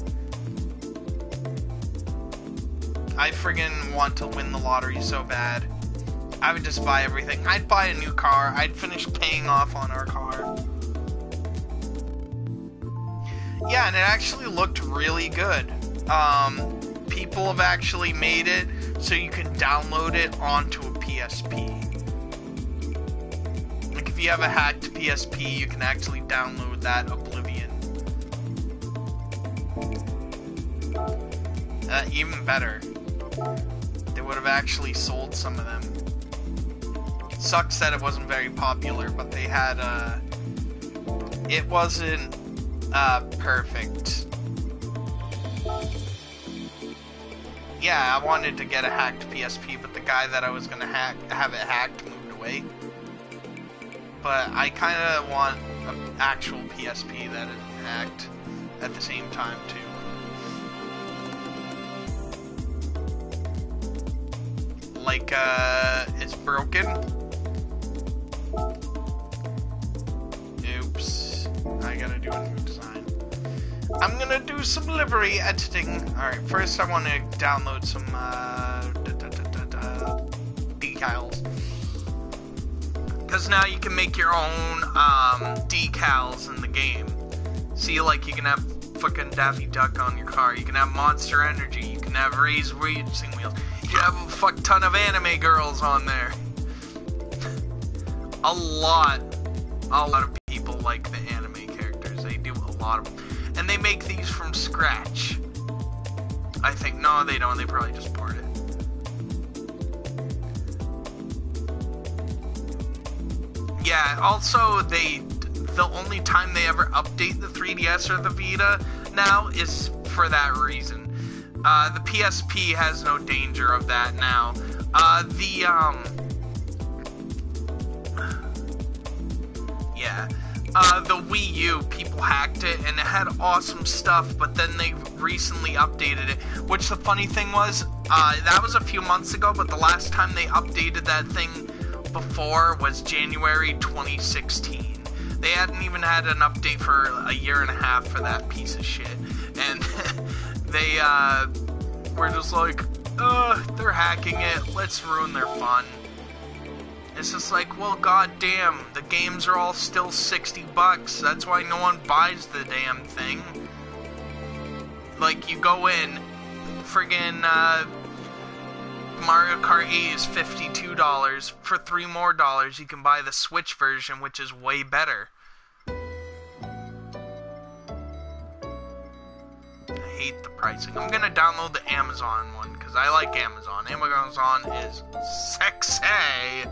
I friggin' want to win the lottery so bad. I would just buy everything. I'd buy a new car. I'd finish paying off on our car. Yeah, and it actually looked really good. People have actually made it so you can download it onto a PSP. Like, if you have a hacked PSP, you can actually download that Oblivion. Even better. They would have actually sold some of them. It sucks that it wasn't very popular, but they had, it wasn't perfect. Yeah, I wanted to get a hacked PSP, but the guy that I was gonna have it hacked moved away. But I kinda want an actual PSP that isn't hacked at the same time, too. Like, it's broken. Oops. I gotta do a new design. I'm gonna do some livery editing. Alright, first I want to download some decals. Because now you can make your own decals in the game. See, like, you can have fucking Daffy Duck on your car. You can have Monster Energy. You can have Ray's Racing Wheels. You can have a fuck ton of anime girls on there. A lot of people like the anime characters. They do a lot of them. And they make these from scratch. I think, no, they don't. They probably just port it. Yeah, also, the only time they ever update the 3DS or the Vita now is for that reason. The PSP has no danger of that now. The Wii U, people hacked it, and it had awesome stuff, but then they recently updated it, which the funny thing was, that was a few months ago, but the last time they updated that thing before was January 2016. They hadn't even had an update for a year and a half for that piece of shit, and they, were just like, they're hacking it, let's ruin their fun. It's just like, well, goddamn, the games are all still $60. That's why no one buys the damn thing. Like, you go in, friggin' Mario Kart 8 is $52. For $3 more, you can buy the Switch version, which is way better. I hate the pricing. I'm gonna download the Amazon one, because I like Amazon. Amazon is sexy.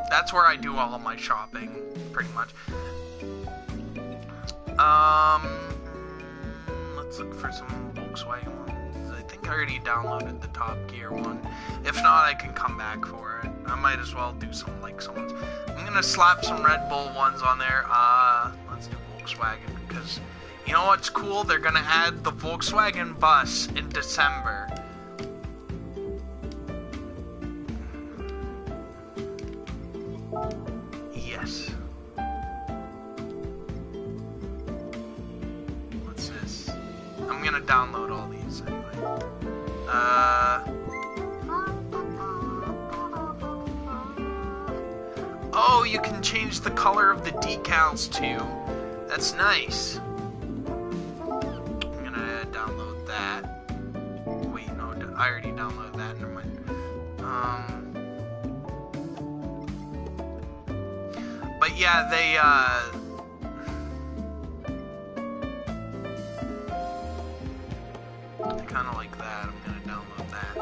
That's where I do all of my shopping, pretty much. Let's look for some Volkswagen ones. I think I already downloaded the Top Gear one. If not, I can come back for it. I might as well do some like someone's. I'm gonna slap some Red Bull ones on there. Let's do Volkswagen, because you know what's cool? They're gonna add the Volkswagen bus in December. Yes. What's this? I'm gonna download all these anyway. Oh, you can change the color of the decals too. That's nice. I'm gonna download that. Wait, no, I already downloaded that. Never mind. But yeah, they kind of like that. I'm gonna download that.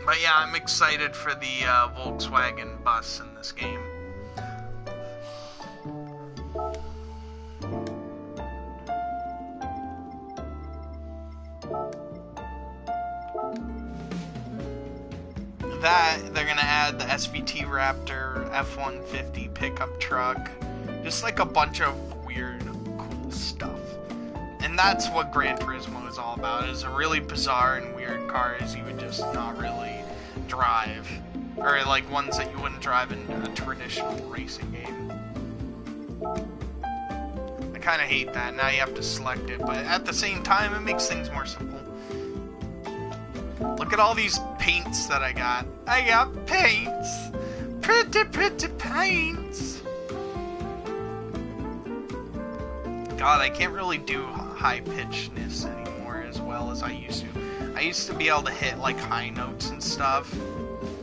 But yeah, I'm excited for the Volkswagen bus in this game. That, they're gonna add the SVT Raptor, F-150 pickup truck, just like a bunch of weird, cool stuff. And that's what Gran Turismo is all about, is a really bizarre and weird cars you would just not really drive. Or like ones that you wouldn't drive in a traditional racing game. I kinda hate that, now you have to select it, but at the same time it makes things more simple. Look at all these paints that I got. I got paints! Pretty, pretty paints! God, I can't really do high-pitchedness anymore as well as I used to. I used to be able to hit, like, high notes and stuff,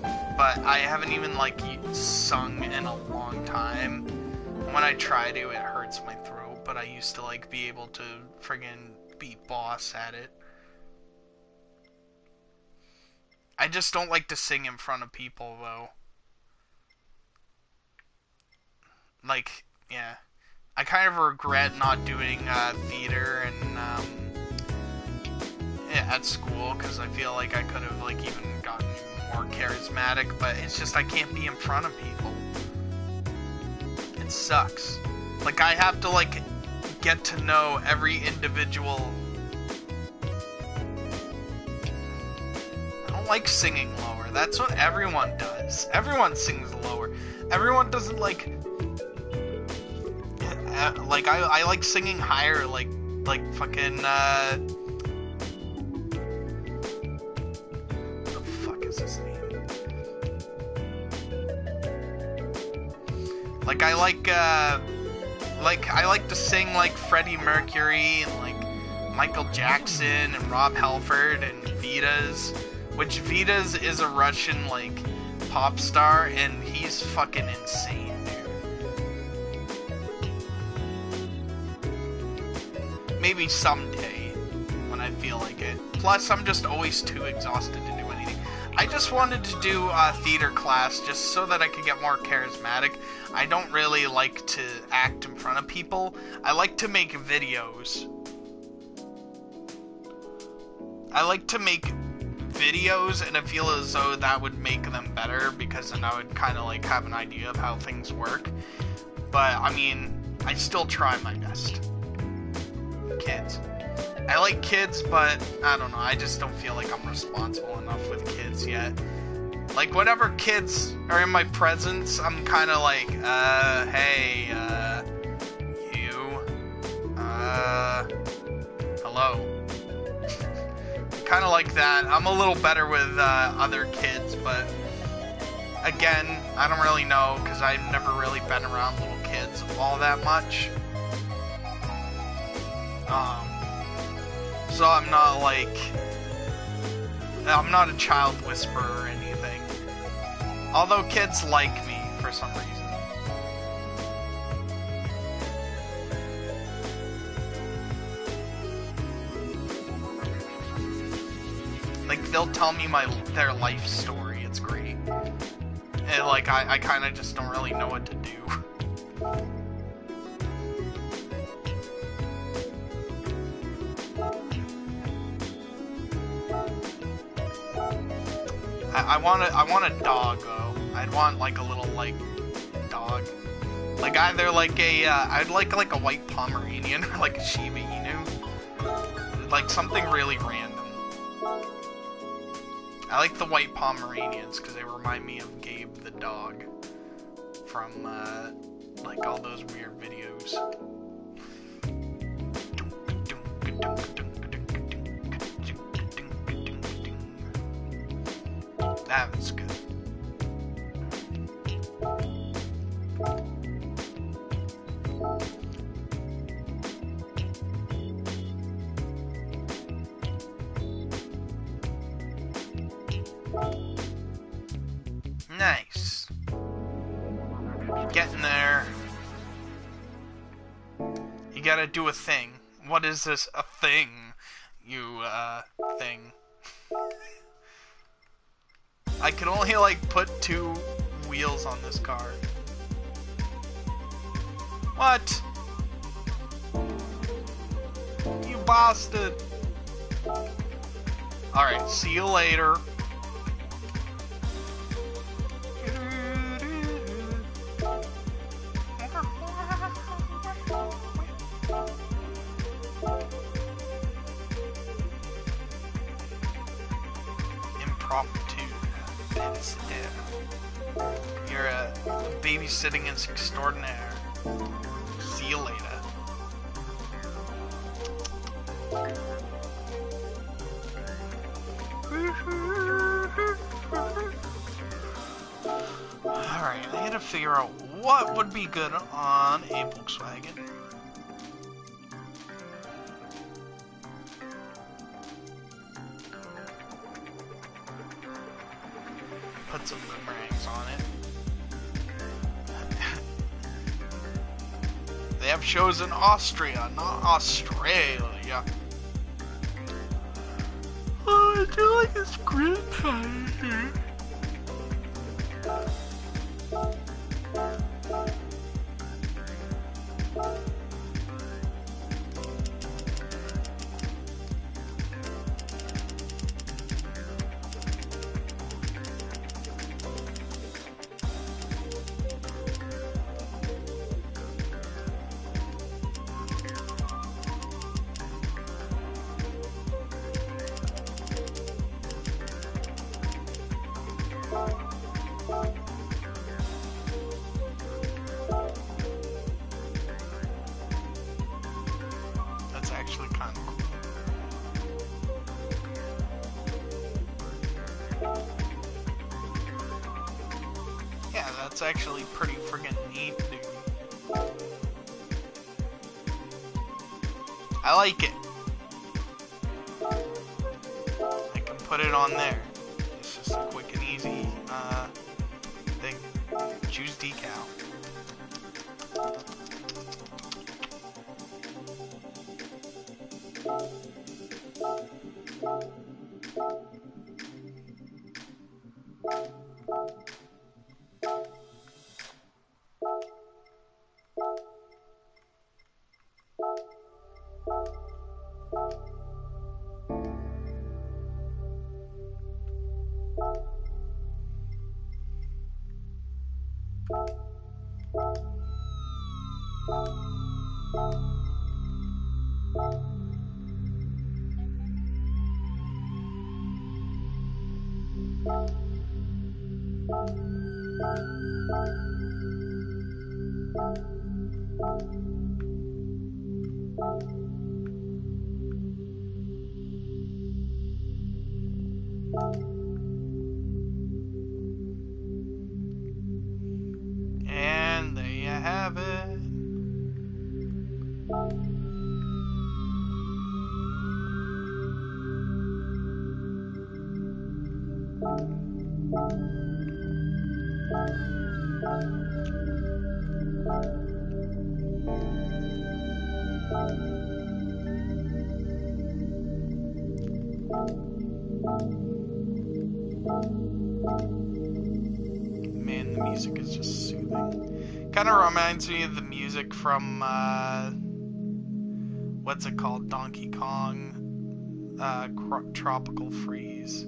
but I haven't even, like, sung in a long time. When I try to, it hurts my throat, but I used to, like, be able to friggin' beat boss at it. I just don't like to sing in front of people, though. Like, yeah. I kind of regret not doing theater and yeah, at school, because I feel like I could have like even gotten more charismatic, but it's just I can't be in front of people. It sucks. Like, I have to like get to know every individual. I don't like singing lower. That's what everyone does. Everyone sings lower. Everyone doesn't like I like singing higher, like fucking what the fuck is his name? Like I like to sing like Freddie Mercury and like Michael Jackson and Rob Halford and Vitas, which Vitas is a Russian like pop star and he's fucking insane. Maybe someday, when I feel like it. Plus, I'm just always too exhausted to do anything. I just wanted to do a theater class just so that I could get more charismatic. I don't really like to act in front of people. I like to make videos. I like to make videos, and I feel as though that would make them better, because then I would kind of like have an idea of how things work. But, I mean, I still try my best. Kids. I like kids, but I don't know, I just don't feel like I'm responsible enough with kids yet. Like, whenever kids are in my presence, I'm kind of like, hey, you, hello. Kind of like that. I'm a little better with, other kids, but again, I don't really know, because I've never really been around little kids all that much. So I'm not like, I'm not a child whisperer or anything. Although kids like me for some reason. Like, they'll tell me their life story. It's great. And like, I kind of just don't really know what to do. I want a dog though. I'd want like a little like dog, like either like a I'd like a white Pomeranian or like a Shiba Inu. Like something really random. I like the white Pomeranians because they remind me of Gabe the dog from like all those weird videos. That was good. Nice. Getting there. You gotta do a thing. What is this? A thing? You, thing. I can only, like, put 2 wheels on this car. What? You bastard. Alright, see you later. Impromptu. You're a babysitting extraordinaire. See you later. Alright, I gotta figure out what would be good on a Volkswagen. Put some boomerangs on it. They have shows in Austria, not Australia. Oh, I do like this green time here. That's actually kind of cool. Yeah, that's actually pretty friggin' neat, dude. I like it. I can put it on there. It's just a quick and easy thing. Choose decal. And there you have it. Man, the music is just soothing. Kind of reminds me of the music from, what's it called? Donkey Kong, Tropical Freeze.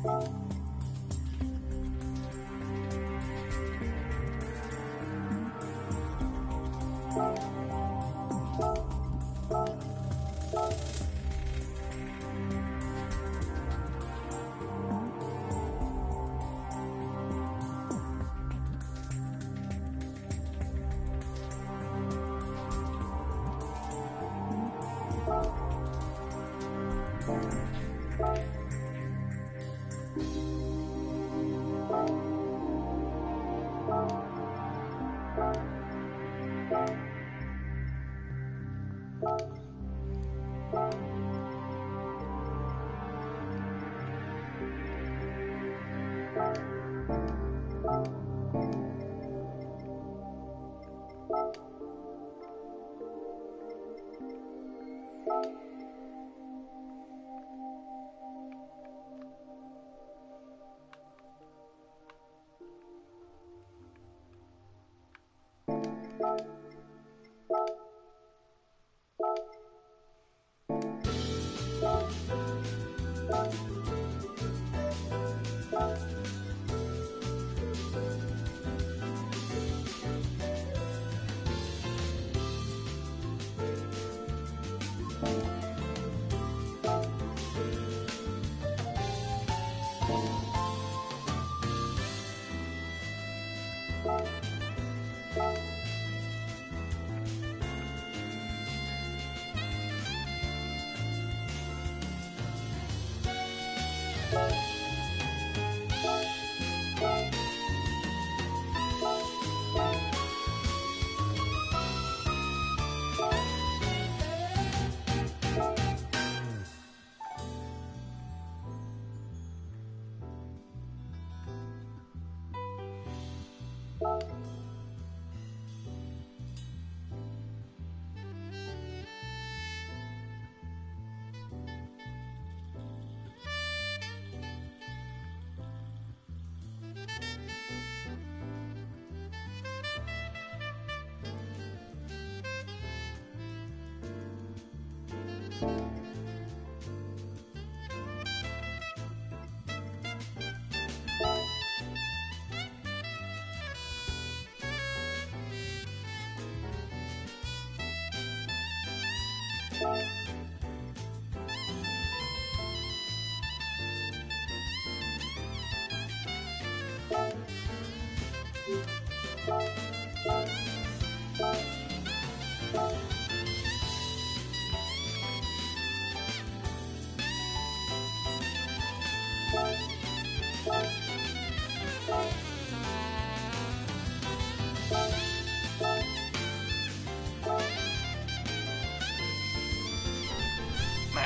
My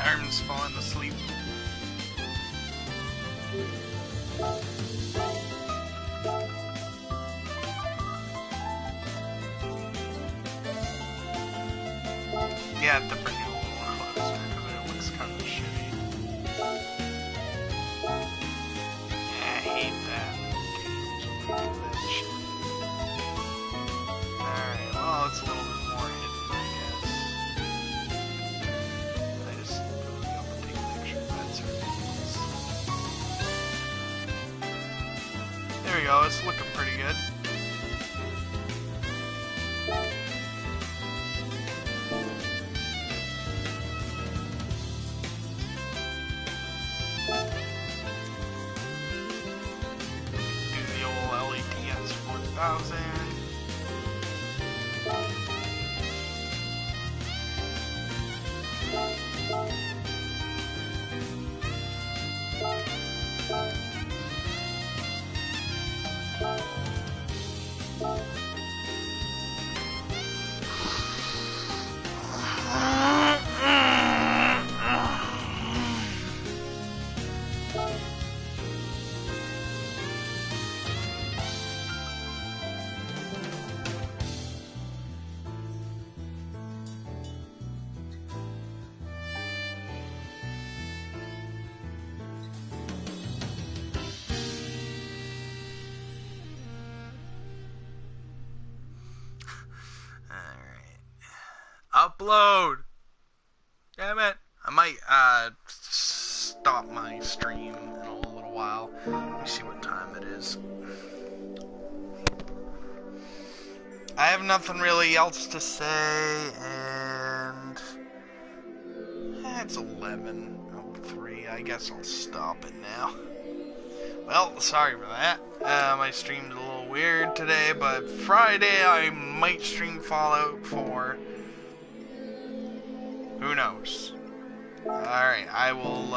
arm's falling asleep. Yeah, I have to bring it a little closer because it looks kind of shitty. Yeah, I hate that. Can't do that shit. Alright, well, it's a little bit more hidden, I guess. I just really go and take pictures. That's ridiculous. There we go, it's looking pretty good. Do the old LEDS 4000. Upload! Damn it! I might stop my stream in a little while. Let me see what time it is. I have nothing really else to say, and it's 11:03. I guess I'll stop it now. Well, sorry for that. My stream's a little weird today, but Friday I might stream Fallout 4. Who knows? Alright, I will,